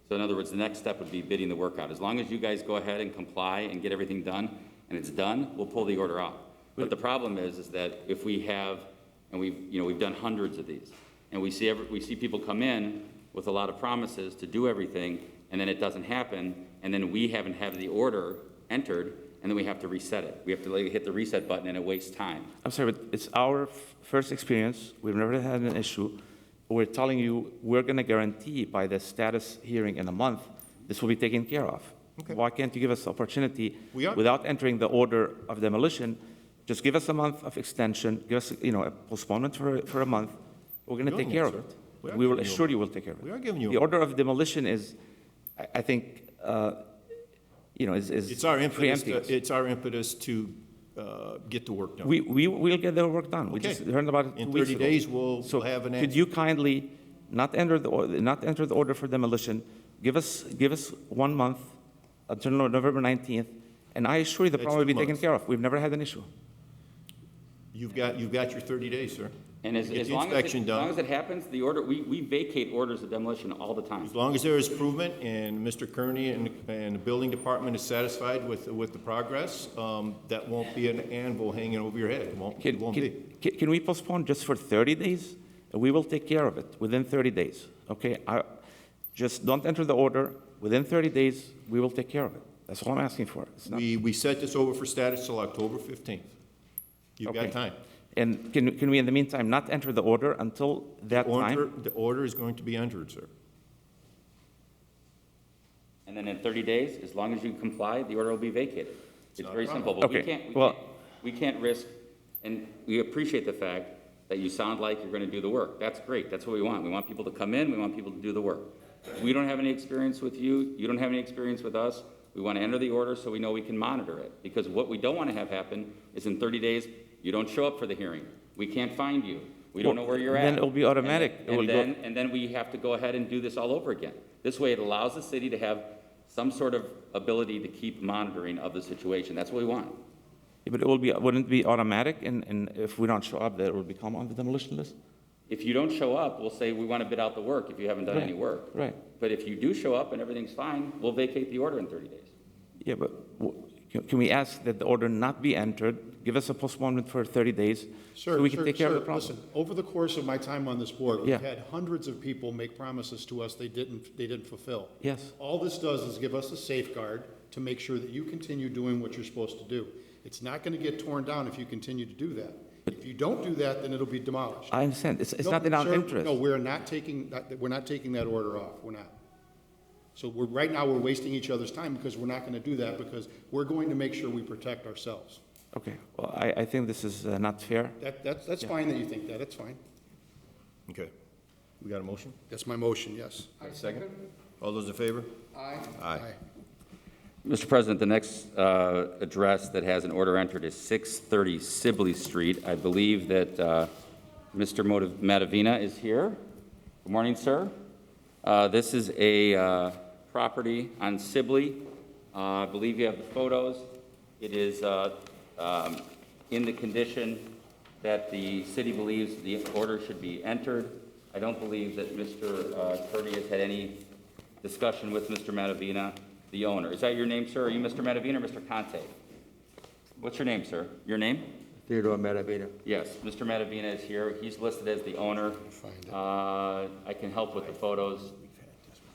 F: So in other words, the next step would be bidding the work out. As long as you guys go ahead and comply and get everything done, and it's done, we'll pull the order out. But the problem is that if we have, and we've done hundreds of these, and we see people come in with a lot of promises to do everything, and then it doesn't happen, and then we haven't had the order entered, and then we have to reset it. We have to hit the reset button, and it wastes time.
N: I'm sorry, but it's our first experience. We've never had an issue. We're telling you, we're going to guarantee by the status hearing in a month, this will be taken care of.
A: Okay.
N: Why can't you give us the opportunity,
A: We are-
N: without entering the order of demolition, just give us a month of extension, give us, a postponement for a month. We're going to
A: Doing
N: take care
A: it,
N: of
A: sir.
N: it.
A: We are
N: We will
A: giving you a
N: assure you we'll take care of it.
A: We are giving you
N: The
A: a-
N: order of demolition is, I think, is
A: It's our impetus,
N: preempting us.
A: it's our impetus to get the work done.
N: We'll get the work done. We
A: Okay.
N: just heard about it 2
A: In
N: weeks
A: 30
N: ago.
A: days, we'll
N: So
A: have an
N: could
A: answer.
N: you kindly not enter the order for demolition? Give us 1 month until November 19th, and I assure you the
A: That's
N: problem will be
A: 2
N: taken
A: months.
N: care of. We've never had an issue.
A: You've got your 30 days, sir.
F: And
A: Get
F: as
A: the
F: long
A: inspection
F: as
A: done.
F: it happens, the order, we vacate orders of demolition all the time.
A: As long as there is improvement and Mr. Kearney and the building department is satisfied with the progress, that won't be an anvil hanging over your head. It won't be.
N: Can we postpone just for 30 days? We will take care of it within 30 days, okay? Just don't enter the order. Within 30 days, we will take care of it. That's all I'm asking for. It's not-
A: We set this over for status till October 15th. You've got
N: Okay.
A: time.
N: And can we, in the meantime, not enter the order until that time?
A: The order is going to be entered, sir.
F: And then in 30 days, as long as you comply, the order will be vacated. It's very simple, but
N: Okay, well-
F: we can't risk, and we appreciate the fact that you sound like you're gonna do the work. That's great, that's what we want. We want people to come in, we want people to do the work. We don't have any experience with you, you don't have any experience with us. We wanna enter the order so we know we can monitor it. Because what we don't wanna have happen is in 30 days, you don't show up for the hearing. We can't find you. We don't know where you're at.
N: Then it'll be automatic. It will go-
F: And then we have to go ahead and do this all over again. This way, it allows the city to have some sort of ability to keep monitoring of the situation. That's what we want.
N: Yeah, but wouldn't it be automatic, and if we don't show up, that it will become on the demolition list?
F: If you don't show up, we'll say we want to bid out the work if you haven't done any work.
N: Right.
F: But if you do show up and everything's fine, we'll vacate the order in 30 days.
N: Yeah, but can we ask that the order not be entered, give us a postponement for 30 days, so we can take care of the problem?
B: Listen, over the course of my time on this board,
N: Yeah.
B: we've had hundreds of people make promises to us they didn't fulfill.
N: Yes.
B: All this does is give us a safeguard to make sure that you continue doing what you're supposed to do. It's not going to get torn down if you continue to do that. If you don't do that, then it'll be demolished.
N: I understand, it's
B: No,
N: not in our
B: sir,
N: interest.
B: No, we're not taking that order off, we're not. So right now, we're wasting each other's time because we're not going to do that because we're going to make sure we protect ourselves.
N: Okay, well, I think this is not fair.
B: That's fine that you think that, that's fine.
A: Okay. We got a motion?
B: That's my motion, yes.
C: I second.
A: All those in favor?
C: Aye.
A: Aye.
F: Mr. President, the next address that has an order entered is 630 Sibley Street. I believe that Mr. Matavina is here. Good morning, sir. This is a property on Sibley. I believe you have the photos. It is in the condition that the city believes the order should be entered. I don't believe that Mr. Curdy has had any discussion with Mr. Matavina, the owner. Is that your name, sir? Are you Mr. Matavina or Mr. Conte? What's your name, sir? Your name?
P: Theodore Matavina.
F: Yes, Mr. Matavina is here. He's listed as the owner. I can help with the photos,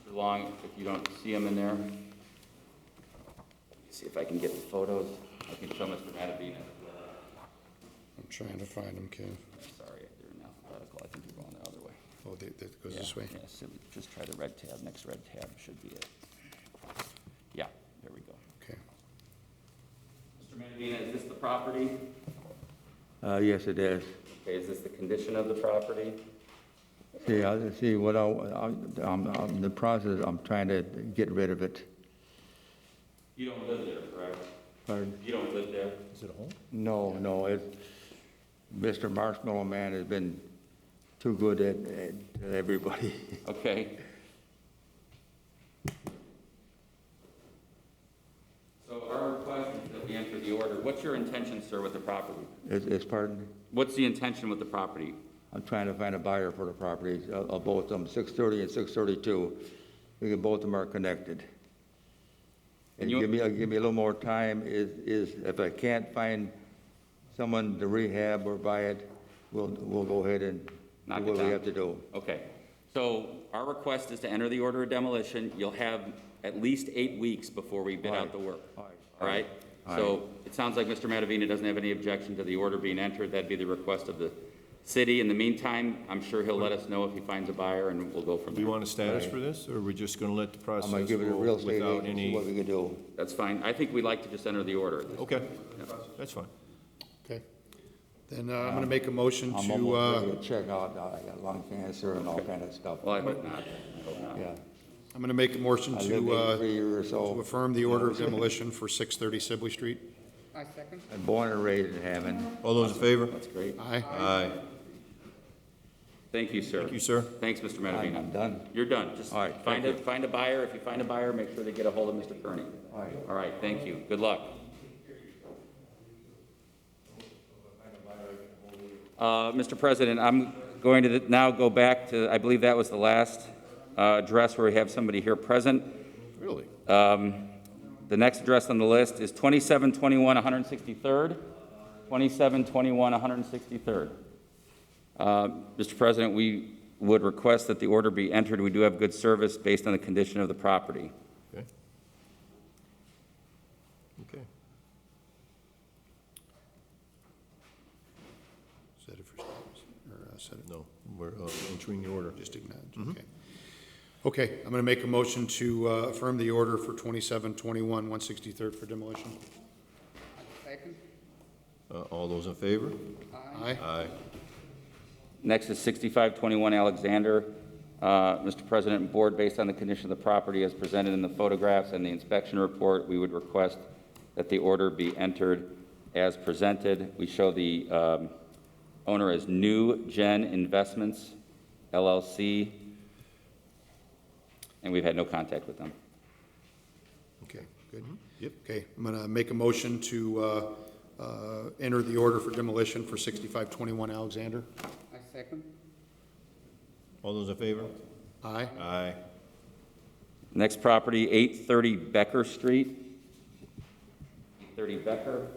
F: Mr. Long, if you don't see them in there. Let me see if I can get the photos. I can show Mr. Matavina.
B: I'm trying to find them, Ken.
F: Sorry, they're in alphabetical. I think you're going the other way.
B: Oh, that goes this way?
F: Yeah, so just try the red tab. Next red tab should be it. Yeah, there we go.
B: Okay.
F: Mr. Matavina, is this the property?
P: Yes, it is.
F: Okay, is this the condition of the property?
P: See, what I'm in the process, I'm trying to get rid of it.
F: You don't live there, correct?
P: Pardon?
F: You don't live there?
A: Is it a home?
P: No, Mr. Marshmallow Man has been too good at everybody.
F: Okay. So our request is that we enter the order. What's your intention, sir, with the property?
P: It's pardon?
F: What's the intention with the property?
P: I'm trying to find a buyer for the property, both of them, 630 and 632. Because both of them are connected. And give me a little more time, is if I can't find someone to rehab or buy it, we'll go ahead and
F: Knock
P: do
F: it
P: what we
F: down.
P: have to do.
F: Okay. So our request is to enter the order of demolition. You'll have at least 8 weeks before we bid out the work. All right? So it sounds like Mr. Matavina doesn't have any objection to the order being entered. That'd be the request of the city. In the meantime, I'm sure he'll let us know if he finds a buyer, and we'll go from
A: Do you
F: there.
A: want a status for this, or are we just going to let the process
P: I'm gonna give it a
A: go
P: real estate
A: without
P: agent, see
A: any?
P: what we can do.
F: That's fine. I think we'd like to just enter the order.
A: Okay, that's fine.
B: Okay. Then I'm going to make a motion
P: I'm
B: to,
P: almost ready to check out, I got lung cancer and all kind of stuff.
F: Well, I hope not. I hope not.
P: Yeah.
B: I'm going to make a motion
P: I live 83
B: to
P: years, so.
B: affirm the order of demolition for 630 Sibley Street.
C: I second.
P: I'm born and raised in Hammond.
A: All those in favor?
F: That's great.
B: Aye.
A: Aye.
F: Thank you, sir.
A: Thank you, sir.
F: Thanks, Mr. Medavino.
P: I'm done.
F: You're done. Just
P: All right,
F: find
P: thank
F: a buyer. If you find a buyer, make sure they get a hold of Mr. Kearney.
P: All right.
F: All right, thank you. Good luck. Mr. President, I'm going to now go back to, I believe that was the last address where we have somebody here present.
A: Really?
F: The next address on the list is 2721 163rd. 2721 163rd. Mr. President, we would request that the order be entered. We do have good service based on the condition of the property.
A: Okay. Okay.
B: Set it for status, or set it,
A: No, we're entering the order.
B: just acknowledge, okay. Okay, I'm going to make a motion to affirm the order for 2721 163rd for demolition.
C: Second.
A: All those in favor?
B: Aye.
A: Aye.
F: Next is 6521 Alexander. Mr. President and Board, based on the condition of the property as presented in the photographs and the inspection report, we would request that the order be entered as presented. We show the owner as New Gen Investments, LLC, and we've had no contact with them.
B: Okay, good.
A: Yep.
B: Okay, I'm going to make a motion to enter the order for demolition for 6521 Alexander.
C: I second.
A: All those in favor?
B: Aye.
A: Aye.
F: Next property, 830 Becker Street. 830 Becker.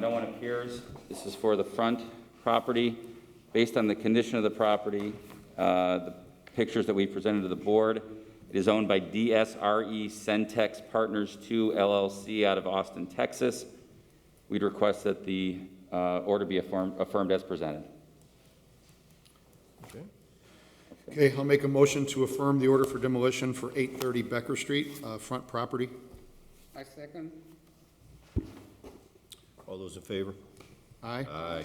F: No one appears. This is for the front property. Based on the condition of the property, the pictures that we presented to the board, it is owned by DSRE Centex Partners 2 LLC out of Austin, Texas. We'd request that the order be affirmed as presented.
A: Okay.
B: Okay, I'll make a motion to affirm the order for demolition for 830 Becker Street, front property.
C: I second.
A: All those in favor?
B: Aye.
A: Aye.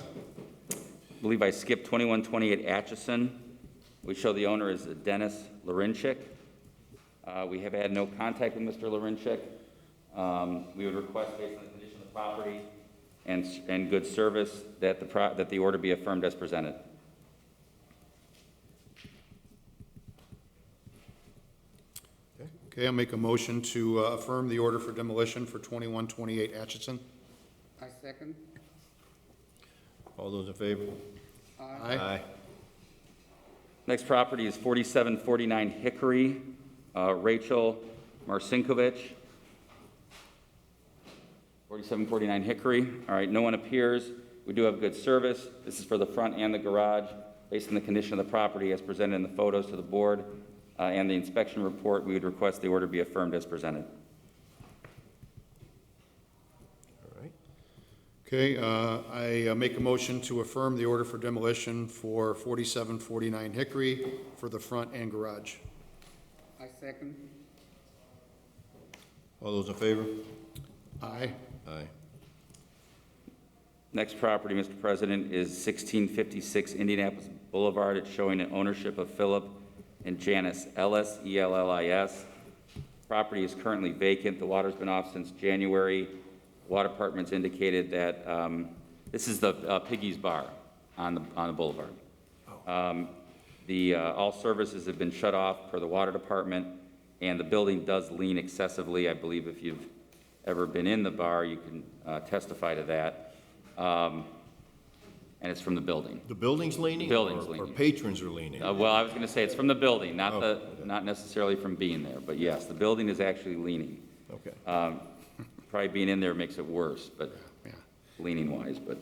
F: I believe I skipped 2128 Atchison. We show the owner is Dennis Larinchik. We have had no contact with Mr. Larinchik. We would request, based on the condition of the property and good service, that the order be affirmed as presented.
B: Okay, I'll make a motion to affirm the order for demolition for 2128 Atchison.
C: I second.
A: All those in favor?
B: Aye.
F: Next property is 4749 Hickory, Rachel Marcinkovich. 4749 Hickory. All right, no one appears. We do have good service. This is for the front and the garage. Based on the condition of the property as presented in the photos to the board and the inspection report, we would request the order be affirmed as presented.
A: All right.
B: Okay, I make a motion to affirm the order for demolition for 4749 Hickory for the front and garage.
C: I second.
A: All those in favor?
B: Aye.
A: Aye.
F: Next property, Mr. President, is 1656 Indianapolis Boulevard. It's showing an ownership of Philip and Janice Ellis, E-L-L-I-S. Property is currently vacant. The water's been off since January. Water department's indicated that this is the Piggy's Bar on the boulevard. All services have been shut off per the water department, and the building does lean excessively. I believe if you've ever been in the bar, you can testify to that. And it's from the building.
A: The building's leaning?
F: The building's
A: Or
F: leaning.
A: patrons are leaning?
F: Well, I was going to say it's from the building, not
A: Oh,
F: not necessarily from being there. But yes, the building is actually leaning.
A: Okay.
F: Probably being in there makes it worse, but
B: Yeah.
F: leaning wise. But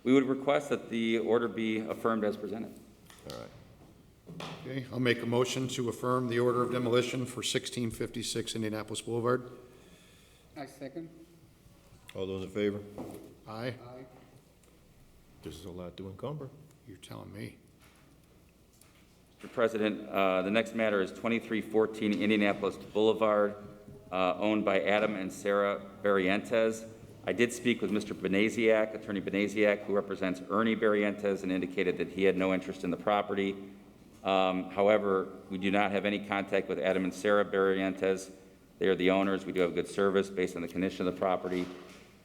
F: we would request that the order be affirmed as presented.
A: All right.
B: Okay, I'll make a motion to affirm the order of demolition for 1656 Indianapolis Boulevard.
C: I second.
A: All those in favor?
B: Aye.
C: Aye.
A: This is a lot to encumber.
B: You're telling me.
F: Mr. President, the next matter is 2314 Indianapolis Boulevard, owned by Adam and Sarah Barrientes. I did speak with Mr. Benaziac, Attorney Benaziac, who represents Ernie Barrientes, and indicated that he had no interest in the property. However, we do not have any contact with Adam and Sarah Barrientes. They are the owners. We do have good service based on the condition of the property.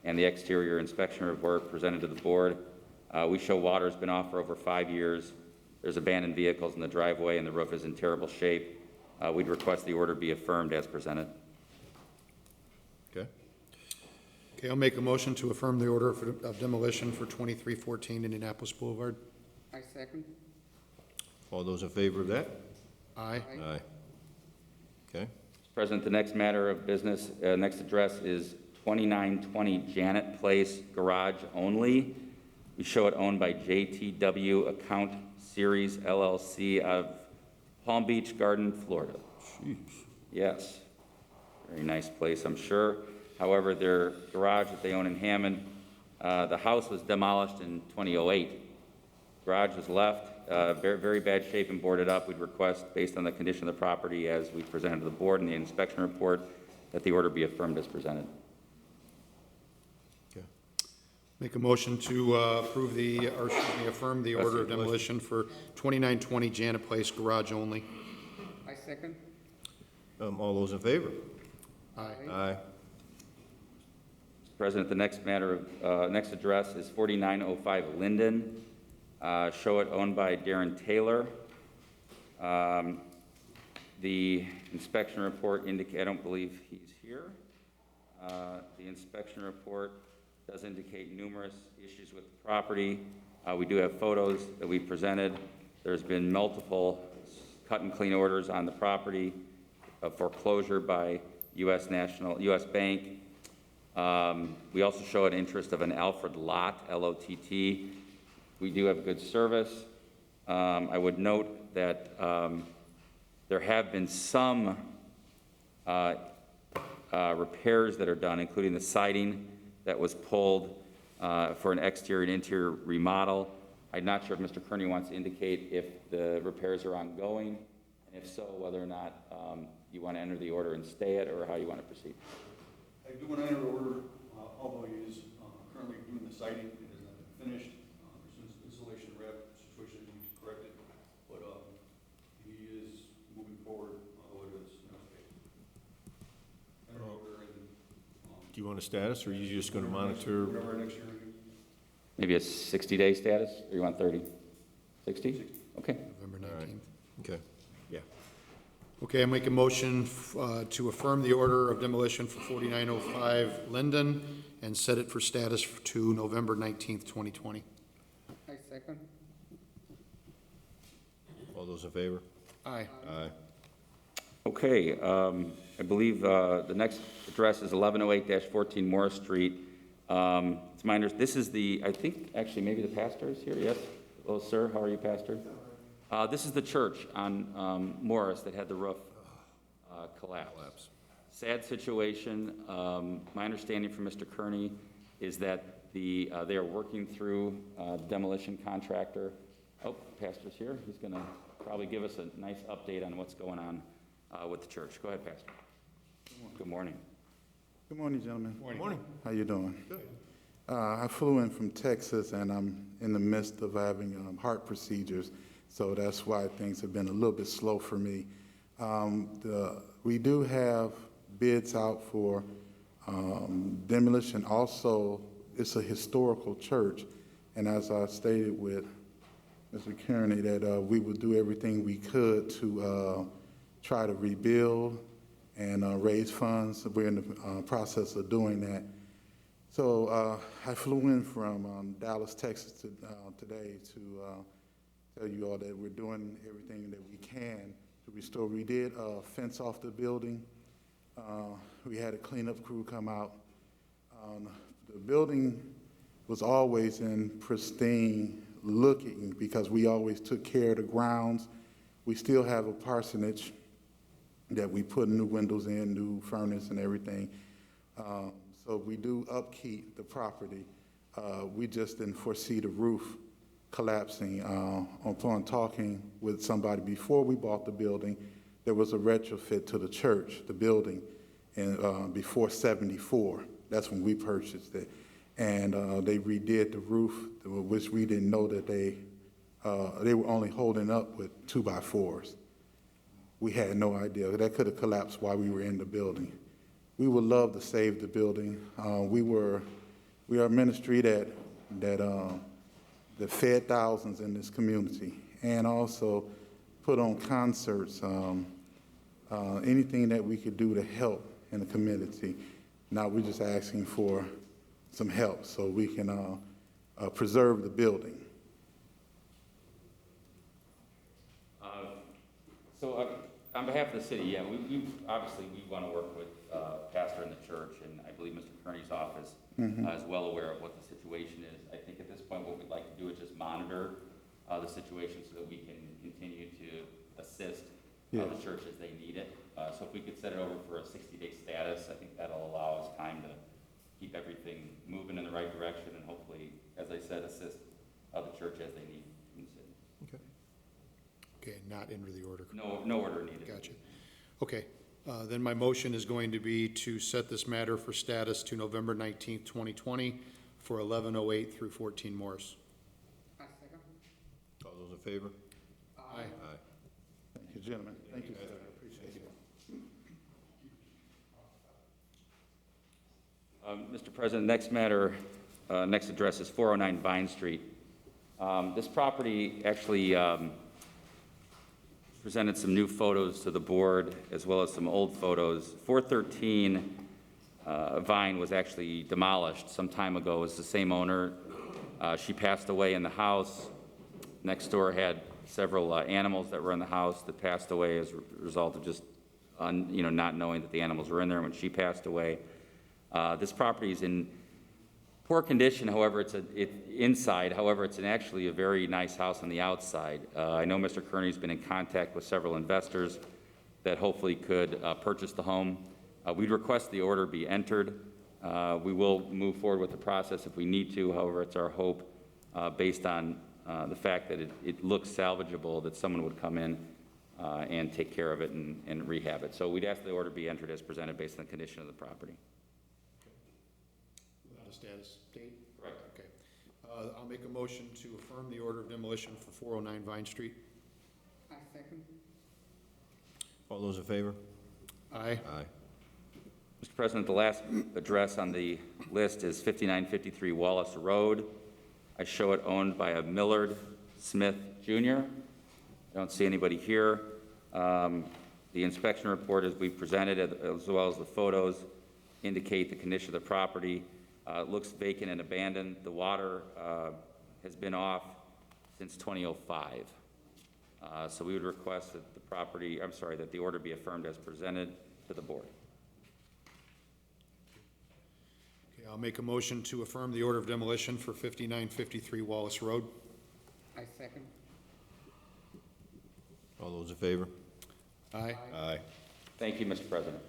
F: and the exterior inspection report presented to the board. We show water's been off for over 5 years. There's abandoned vehicles in the driveway, and the roof is in terrible shape. We'd request the order be affirmed as presented.
A: Okay.
B: Okay, I'll make a motion to affirm the order of demolition for 2314 Indianapolis Boulevard.
C: I second.
A: All those in favor of that?
B: Aye.
A: Aye. Okay.
F: Mr. President, the next matter of business, next address is 2920 Janet Place Garage only. We show it owned by JTW Account Series LLC out of Palm Beach Garden, Florida.
A: Jeez.
F: Yes, very nice place, I'm sure. However, their garage that they own in Hammond, the house was demolished in 2008. Garage was left, very, very bad shape and boarded up. We'd request, based on the condition of the property as we presented to the board in the inspection report, that the order be affirmed as presented.
A: Okay.
B: Make a motion to affirm the order of demolition for 2920 Janet Place Garage only.
C: I second.
A: All those in favor?
B: Aye.
A: Aye.
F: Mr. President, the next matter of, next address is 4905 Linden. Show it owned by Darren Taylor. The inspection report indicate, I don't believe he's here. The inspection report does indicate numerous issues with the property. We do have photos that we presented. There's been multiple cut and clean orders on the property of foreclosure by U.S. Bank. We also show an interest of an Alfred Lot, L-O-T-T. We do have good service. I would note that there have been some repairs that are done, including the siding that was pulled for an exterior and interior remodel. I'm not sure if Mr. Kearney wants to indicate if the repairs are ongoing, and if so, whether or not you want to enter the order and stay it, or how you want to proceed.
G: I do want to enter the order, although he is currently doing the siding. It has not been finished. There's an installation wrap situation that needs corrected, but he is moving forward with his next phase. Enter the order and,
A: Do you want a status, or are you just going to monitor?
G: whatever our next year review.
F: Maybe a 60-day status, or you want 30? 60? Okay.
B: November 19th.
A: Okay. Yeah.
B: Okay, I make a motion to affirm the order of demolition for 4905 Linden and set it for status to November 19th, 2020.
C: I second.
A: All those in favor?
B: Aye.
A: Aye.
F: Okay, I believe the next address is 1108-14 Morris Street. It's my understanding, this is the, I think, actually, maybe the pastor is here, yes? Hello, sir, how are you, pastor? This is the church on Morris that had the roof collapse. Sad situation. My understanding from Mr. Kearney is that they are working through the demolition contractor. Oh, pastor's here. He's going to probably give us a nice update on what's going on with the church. Go ahead, pastor. Good morning.
Q: Good morning, gentlemen.
A: Good morning.
Q: How you doing?
A: Good.
Q: I flew in from Texas, and I'm in the midst of having heart procedures, so that's why things have been a little bit slow for me. We do have bids out for demolition. Also, it's a historical church, and as I stated with Mr. Kearney, that we would do everything we could to try to rebuild and raise funds. We're in the process of doing that. So I flew in from Dallas, Texas today to tell you all that we're doing everything that we can to restore. We did fence off the building. We had a cleanup crew come out. The building was always in pristine looking because we always took care of the grounds. We still have a parsonage that we put new windows in, new furnace and everything. So we do upkeep the property. We just didn't foresee the roof collapsing. Upon talking with somebody before we bought the building, there was a retrofit to the church, the building, and before '74. That's when we purchased it. And they redid the roof, which we didn't know that they were only holding up with 2x4s. We had no idea. That could have collapsed while we were in the building. We would love to save the building. We were we are a ministry that fed thousands in this community and also put on concerts, anything that we could do to help in the community. Now we're just asking for some help so we can preserve the building.
F: On behalf of the city, yeah, we obviously we want to work with pastor in the church, and I believe Mr. Kearney's office is well aware of what the situation is. I think at this point what we'd like to do is just monitor the situation so that we can continue to assist the church as they need it. So if we could set it over for a 60-day status, I think that'll allow us time to keep everything moving in the right direction and hopefully, as I said, assist the church as they need in the city.
B: Okay. Okay, not into the order.
F: No order needed.
B: Gotcha. Okay, then my motion is going to be to set this matter for status to November 19th, 2020 for 1108 through 14 Morris.
C: I second.
A: All those in favor?
B: Aye.
A: Aye.
Q: Thank you, gentlemen. Thank you, sir. I appreciate it.
F: Mr. President, next matter, next address is 409 Vine Street. This property actually presented some new photos to the board as well as some old photos. 413 Vine was actually demolished some time ago. It's the same owner. She passed away in the house. Next door had several animals that were in the house that passed away as a result of just not knowing that the animals were in there when she passed away. This property is in poor condition, however, it's inside. However, it's actually a very nice house on the outside. I know Mr. Kearney's been in contact with several investors that hopefully could purchase the home. We'd request the order be entered. We will move forward with the process if we need to. However, it's our hope, based on the fact that it looks salvageable, that someone would come in and take care of it and rehab it. So we'd ask the order be entered as presented based on the condition of the property.
B: Without a status date?
F: Right.
B: Okay. I'll make a motion to affirm the order of demolition for 409 Vine Street.
C: I second.
A: All those in favor?
B: Aye.
A: Aye.
F: Mr. President, the last address on the list is 5953 Wallace Road. I show it owned by a Millard Smith Jr. I don't see anybody here. The inspection report, as we presented, as well as the photos, indicate the condition of the property. It looks vacant and abandoned. The water has been off since 2005. So we would request that that the order be affirmed as presented to the board.
B: Okay, I'll make a motion to affirm the order of demolition for 5953 Wallace Road.
C: I second.
A: All those in favor?
B: Aye.
A: Aye.
F: Thank you, Mr. President.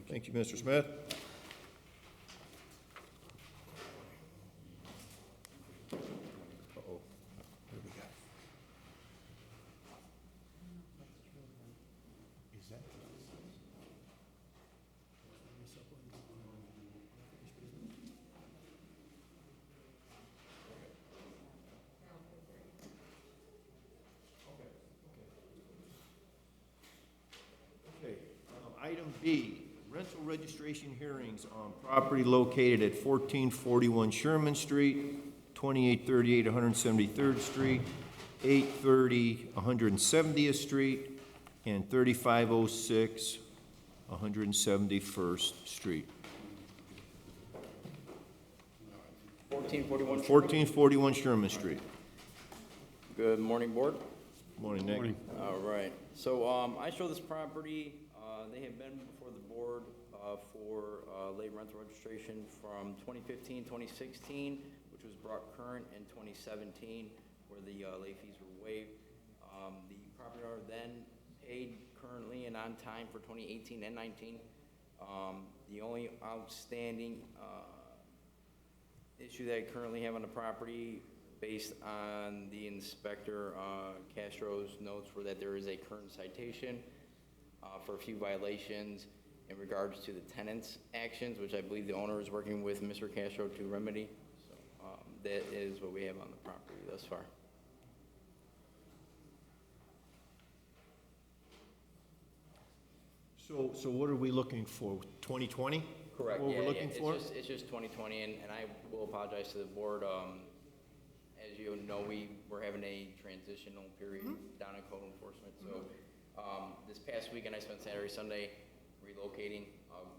A: Thank you, Mr. Smith. Uh-oh. What do we got? Is that? Okay, item B, rental registration hearings on property located at 1441 Sherman Street, 2838 173rd Street, 830 170th Street, and 3506 171st Street. 1441 Sherman Street.
R: Good morning, Board.
A: Morning, Nick.
R: All right. So I show this property. They have been before the board for late rental registration from 2015, 2016, which was brought current in 2017, where the late fees were waived. The property owner then paid currently and on time for 2018 and 19. The only outstanding issue that I currently have on the property, based on the inspector Castro's notes, were that there is a current citation for a few violations in regards to the tenant's actions, which I believe the owner is working with Mr. Castro to remedy. So that is what we have on the property thus far.
A: So what are we looking for, 2020?
R: Correct,
A: what
R: yeah,
A: we're
R: yeah.
A: looking for?
R: It's just 2020, and I will apologize to the board. As you know, we're having a transitional period down in code enforcement. So this past weekend, I spent Saturday, Sunday relocating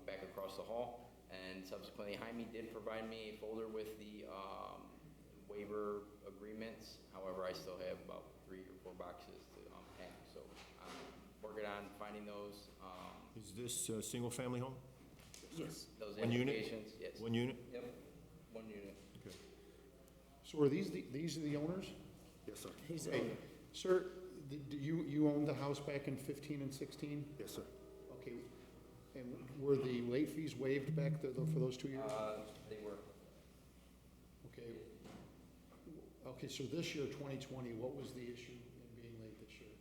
R: back across the hall. And subsequently, Jaime did provide me a folder with the waiver agreements. However, I still have about 3 or 4 boxes to unpack. So I'm working on finding those.
A: Is this a single-family home?
R: Yes. Those
A: One unit?
R: applications, yes.
A: One unit?
R: Yep, 1 unit.
A: Okay.
B: So are these are the owners?
D: Yes, sir.
L: He's
B: Hey, sir, do you owned the house back in 15 and 16?
D: Yes, sir.
B: Okay, and were the late fees waived back there though for those 2 years?
R: They were.
B: Okay. Okay, so this year, 2020, what was the issue in being late this year?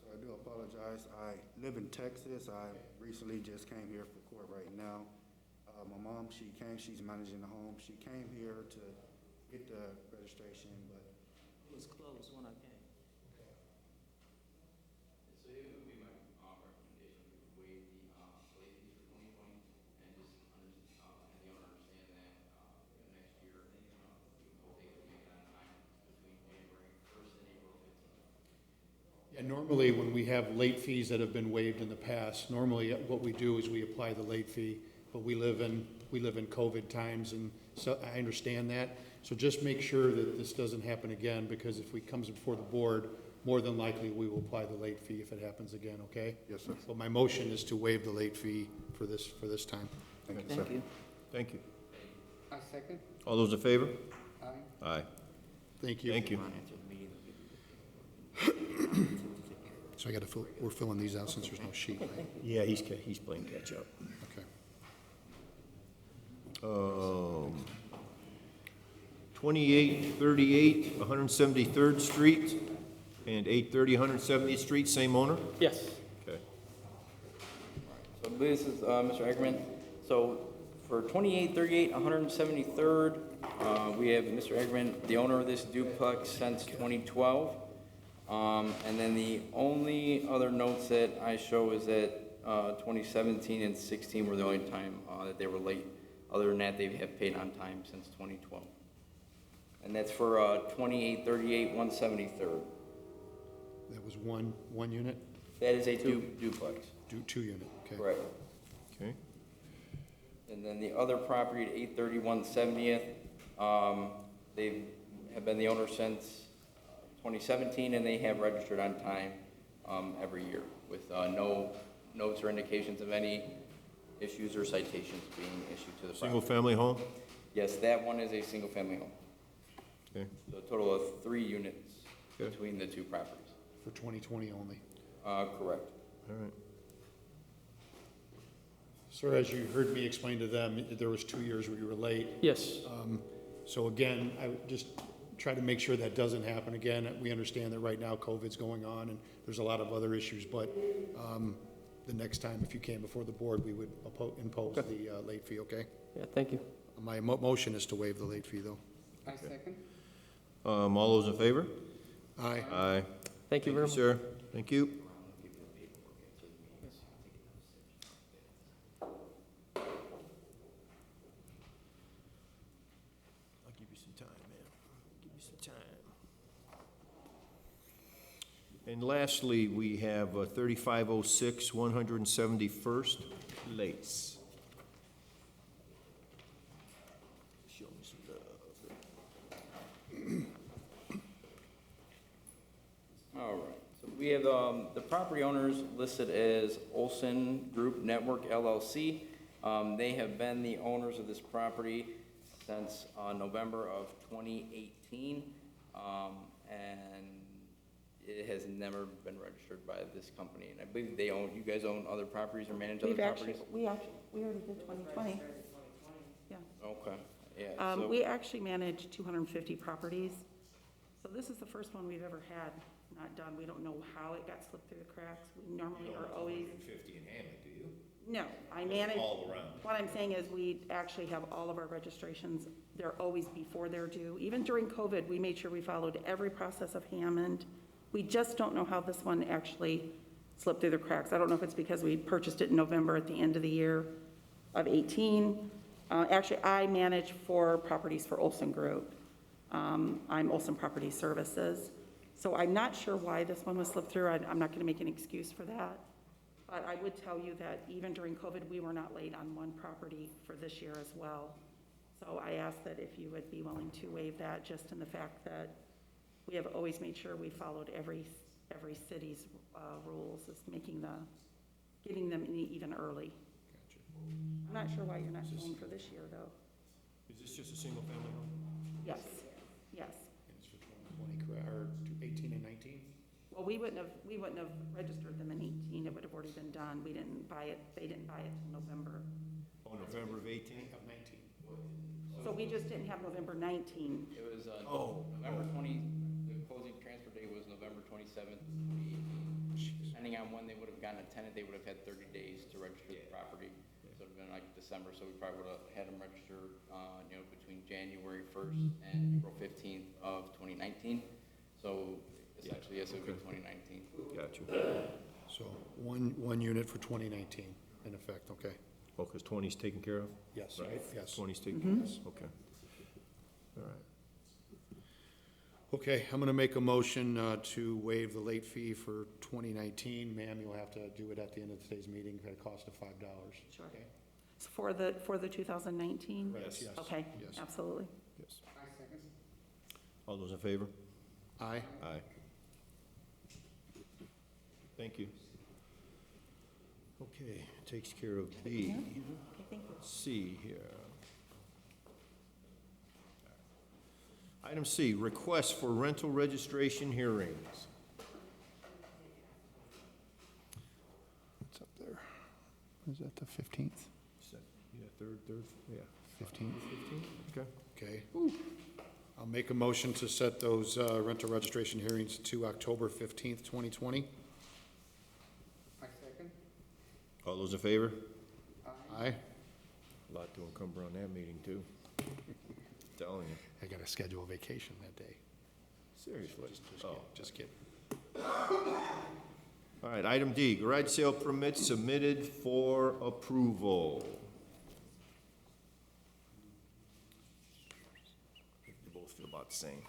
S: So I do apologize. I live in Texas. I recently just came here for court right now. My mom, she's managing the home. She came here to get the registration, but
R: It was closed when I came. So it would be my recommendation to waive the late fees for 2020 and just have the owner understand that next year we'll take the payment on time between January 1st and April 15th.
B: Yeah, normally when we have late fees that have been waived in the past, normally what we do is we apply the late fee, but we live in COVID times, and so I understand that. So just make sure that this doesn't happen again, because if it comes before the board, more than likely we will apply the late fee if it happens again, okay?
D: Yes, sir.
B: But my motion is to waive the late fee for this time.
D: Thank you, sir.
A: Thank you.
C: I second.
A: All those in favor?
C: Aye.
A: Aye.
B: Thank you.
A: Thank you.
B: So I got to we're filling these out since there's no sheet, right?
A: Yeah, he's playing catch up.
B: Okay.
A: 2838 173rd Street and 830 170th Street, same owner?
R: Yes.
A: Okay.
R: So I believe this is Mr. Eggerman. So for 2838 173rd, we have Mr. Eggerman, the owner of this duplex since 2012. And then the only other notes that I show is that 2017 and 16 were the only time that they were late. Other than that, they have paid on time since 2012. And that's for 2838 173rd.
B: That was one unit?
R: That is a duplex.
B: Two unit, okay.
R: Correct.
A: Okay.
R: And then the other property at 831 70th, they have been the owner since 2017, and they have registered on time every year with no notes or indications of any issues or citations being issued to the property.
A: Single-family home?
R: Yes, that one is a single-family home.
A: Okay.
R: So a total of 3 units
A: Okay.
R: between the 2 properties.
B: For 2020 only.
R: Correct.
A: All right.
B: Sir, as you heard me explain to them, there was 2 years where you were late.
H: Yes.
B: So again, I would just try to make sure that doesn't happen again. We understand that right now COVID's going on and there's a lot of other issues, but the next time if you came before the board, we would impose the late fee, okay?
H: Yeah, thank you.
B: My motion is to waive the late fee, though.
C: I second.
A: All those in favor?
B: Aye.
A: Aye.
H: Thank you very much.
A: Sir, thank you. I'll give you some time, man. Give you some time. And lastly, we have 3506 171st Lace. Show me some love.
R: All right, so we have the property owners listed as Olson Group Network LLC. They have been the owners of this property since November of 2018, and it has never been registered by this company. And I believe you guys own other properties or manage other properties?
T: We already did 2020. Yeah.
R: Okay, yeah. So
T: We actually manage 250 properties. So this is the first one we've ever had not done. We don't know how it got slipped through the cracks. We normally are always.
A: 50 in Hammond, do you?
T: No, I manage.
A: All around.
T: What I'm saying is we actually have all of our registrations. They're always before they're due. Even during COVID, we made sure we followed every process of Hammond. We just don't know how this one actually slipped through the cracks. I don't know if it's because we purchased it in November at the end of the year. of 18. Actually, I manage 4 properties for Olson Group. I'm Olson Property Services. So I'm not sure why this one was slipped through. I'm not going to make an excuse for that. But I would tell you that even during COVID, we were not late on one property for this year as well. So I ask that if you would be willing to waive that, just in the fact that we have always made sure we followed every city's rules, is getting them in even early. I'm not sure why you're not showing for this year, though.
A: Is this just a single family home?
T: Yes, yes.
B: And it's for 2020, correct, or 18 and 19?
T: Well, we wouldn't have registered them in 18. It would have already been done. We didn't buy it, they didn't buy it in November.
A: Oh, November of 18?
B: Of 19.
T: So we just didn't have November 19.
R: It was,
A: November
R: 20, the closing transfer date was November 27th, 2018. Depending on when they would have gotten a tenant, they would have had 30 days to register the property. So it would have been like December, so we probably would have had them register, between January 1st and April 15th of 2019. So essentially, yes, it would be 2019.
A: Got you.
B: So one unit for 2019 in effect, okay?
A: Oh, because 20's taken care of?
B: Yes.
A: Right?
B: Yes.
A: 20's taken care of? Okay. All right.
B: Okay, I'm going to make a motion to waive the late fee for 2019. Ma'am, you'll have to do it at the end of today's meeting at a cost of $5.
T: Sure. So for the 2019?
B: Yes, yes.
T: Okay,
B: Yes.
T: absolutely.
A: Yes.
C: I second.
A: All those in favor?
B: Aye.
A: Aye. Thank you. Okay, takes care of B.
T: Okay, thank you.
A: C here. Item C, request for rental registration hearings.
B: What's up there? Is that the 15th?
A: Yeah, third, yeah.
B: 15th?
A: 15th, okay.
B: Okay. I'll make a motion to set those rental registration hearings to October 15th, 2020.
C: I second.
A: All those in favor?
B: Aye.
A: A lot to encumber on that meeting, too. Telling you.
B: I got to schedule a vacation that day.
A: Seriously?
B: Just kidding.
A: All right, item D, garage sale permit submitted for approval. You both feel about the same.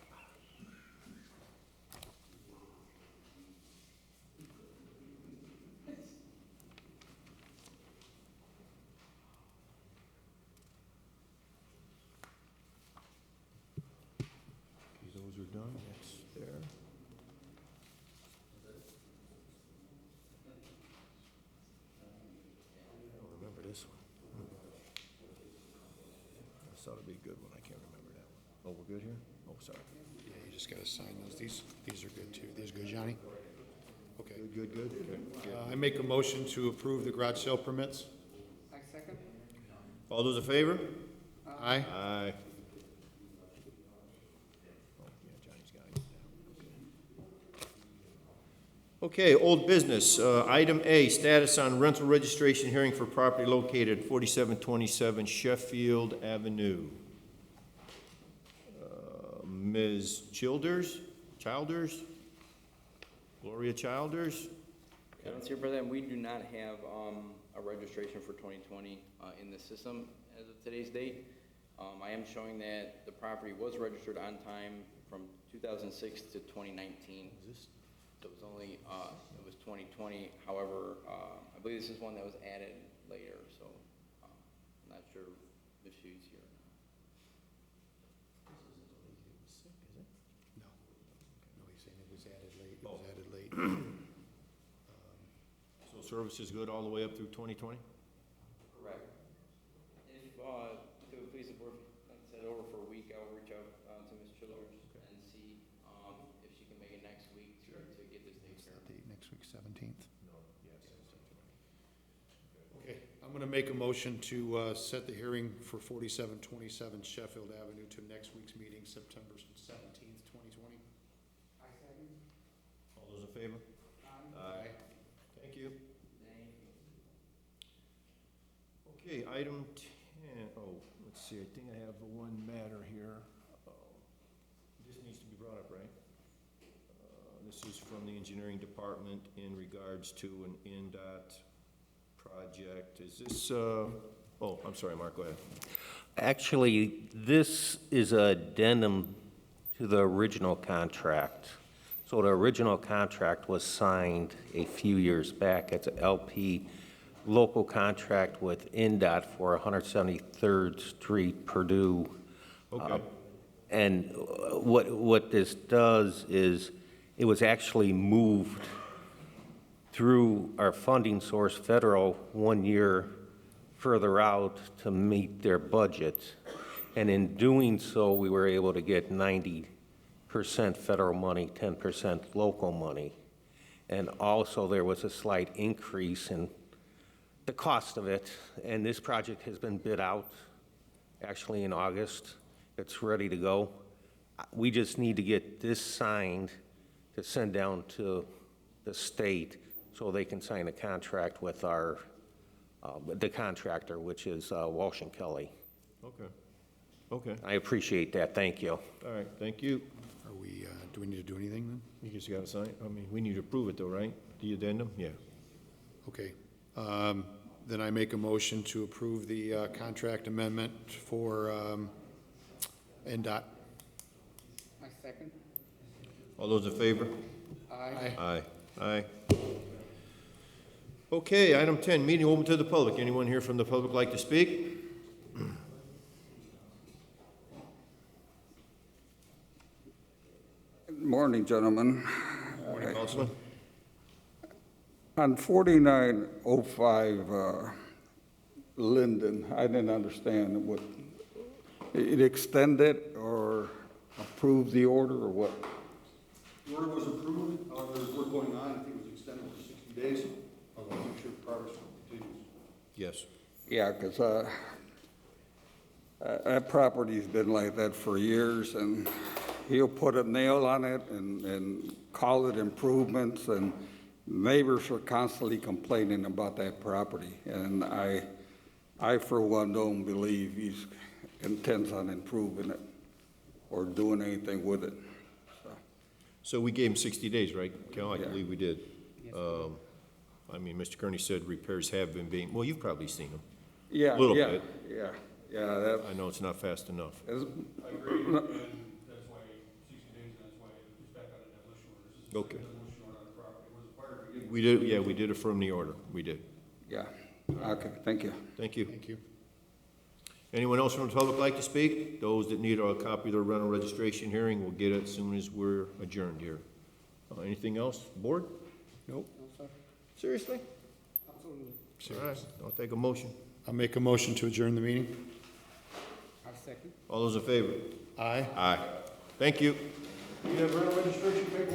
A: Okay, those are done, that's there. I don't remember this one. I thought it'd be a good one, I can't remember that one. Oh, we're good here? Oh, sorry.
B: Yeah, you just got to sign those. These are good, too. These good, Johnny? Okay.
A: Good, good? Okay.
B: I make a motion to approve the garage sale permits.
C: I second.
A: All those in favor?
B: Aye.
A: Aye. Oh, yeah, Johnny's got it. Okay, old business. Item A, status on rental registration hearing for property located at 4727 Sheffield Avenue. Ms. Childers? Gloria Childers?
R: Madam Chair President, we do not have a registration for 2020 in the system as of today's date. I am showing that the property was registered on time from 2006 to 2019. So it was only, it was 2020. However, I believe this is one that was added later, so I'm not sure if she's here.
B: No, he's saying it was added late. It was added late.
A: So service is good all the way up through 2020?
R: Correct. If, to please the board, like I said, over for a week, I'll reach out to Ms. Childers and see if she can make it next week to get this taken care of.
B: Date next week, 17th.
A: No, yes.
B: Okay, I'm going to make a motion to set the hearing for 4727 Sheffield Avenue to next week's meeting, September 17th, 2020.
C: I second.
A: All those in favor? Aye. Thank you. Okay, item 10, let's see, I think I have the one matter here. This needs to be brought up, right? This is from the engineering department in regards to an NDOT project. Is this, Oh, I'm sorry, Mark, go ahead.
U: Actually, this is an addendum to the original contract. So the original contract was signed a few years back. It's an LP local contract with INDOT for 173rd Street, Purdue.
A: Okay.
U: And what this does is, it was actually moved through our funding source, federal, 1 year further out to meet their budget. And in doing so, we were able to get 90% federal money, 10% local money. And also, there was a slight increase in the cost of it. And this project has been bid out, actually in August. It's ready to go. We just need to get this signed to send down to the state so they can sign a contract with our, the contractor, which is Walsh and Kelly.
A: Okay. Okay.
U: I appreciate that. Thank you.
A: All right, thank you.
B: Are we, do we need to do anything then?
A: You just got to sign it. I mean, we need to approve it though, right? The addendum? Yeah.
B: Okay. Then I make a motion to approve the contract amendment for NDOT.
C: I second.
A: All those in favor?
C: Aye.
A: Aye. Aye. Okay, item 10, meeting open to the public. Anyone here from the public like to speak?
V: Morning, gentlemen.
A: Morning, Councilman.
V: On 4905 Linden, I didn't understand what, it extended or approved the order or what?
G: The order was approved, there's work going on, I think it was extended for 60 days. I'll make sure progress continues.
A: Yes.
V: Yeah, because that property's been like that for years, and he'll put a nail on it and call it improvements, and neighbors are constantly complaining about that property. And I for one don't believe he's intends on improving it or doing anything with it.
A: So we gave him 60 days, right, Cal? I
V: Yeah.
A: believe we did. I mean, Mr. Kearney said repairs have been being, well, you've probably seen them.
V: Yeah,
A: A little
V: yeah,
A: bit.
V: yeah, yeah. That,
A: I know it's not fast enough.
G: I agree, and that's why 60 days, and that's why it's back on the demolition order. This is
A: Okay.
G: the demolition order on the property. It was required to begin with.
A: We did, yeah, we did affirm the order. We did.
V: Yeah, okay, thank you.
A: Thank you.
B: Thank you.
A: Anyone else from the public like to speak? Those that need a copy of the rental registration hearing will get it as soon as we're adjourned here. Anything else, board? Nope.
C: No, sir.
A: Seriously?
C: Absolutely.
A: All right, I'll take a motion.
B: I'll make a motion to adjourn the meeting.
C: I second.
A: All those in favor?
B: Aye.
A: Aye. Thank you.
G: You have rental registration paperwork?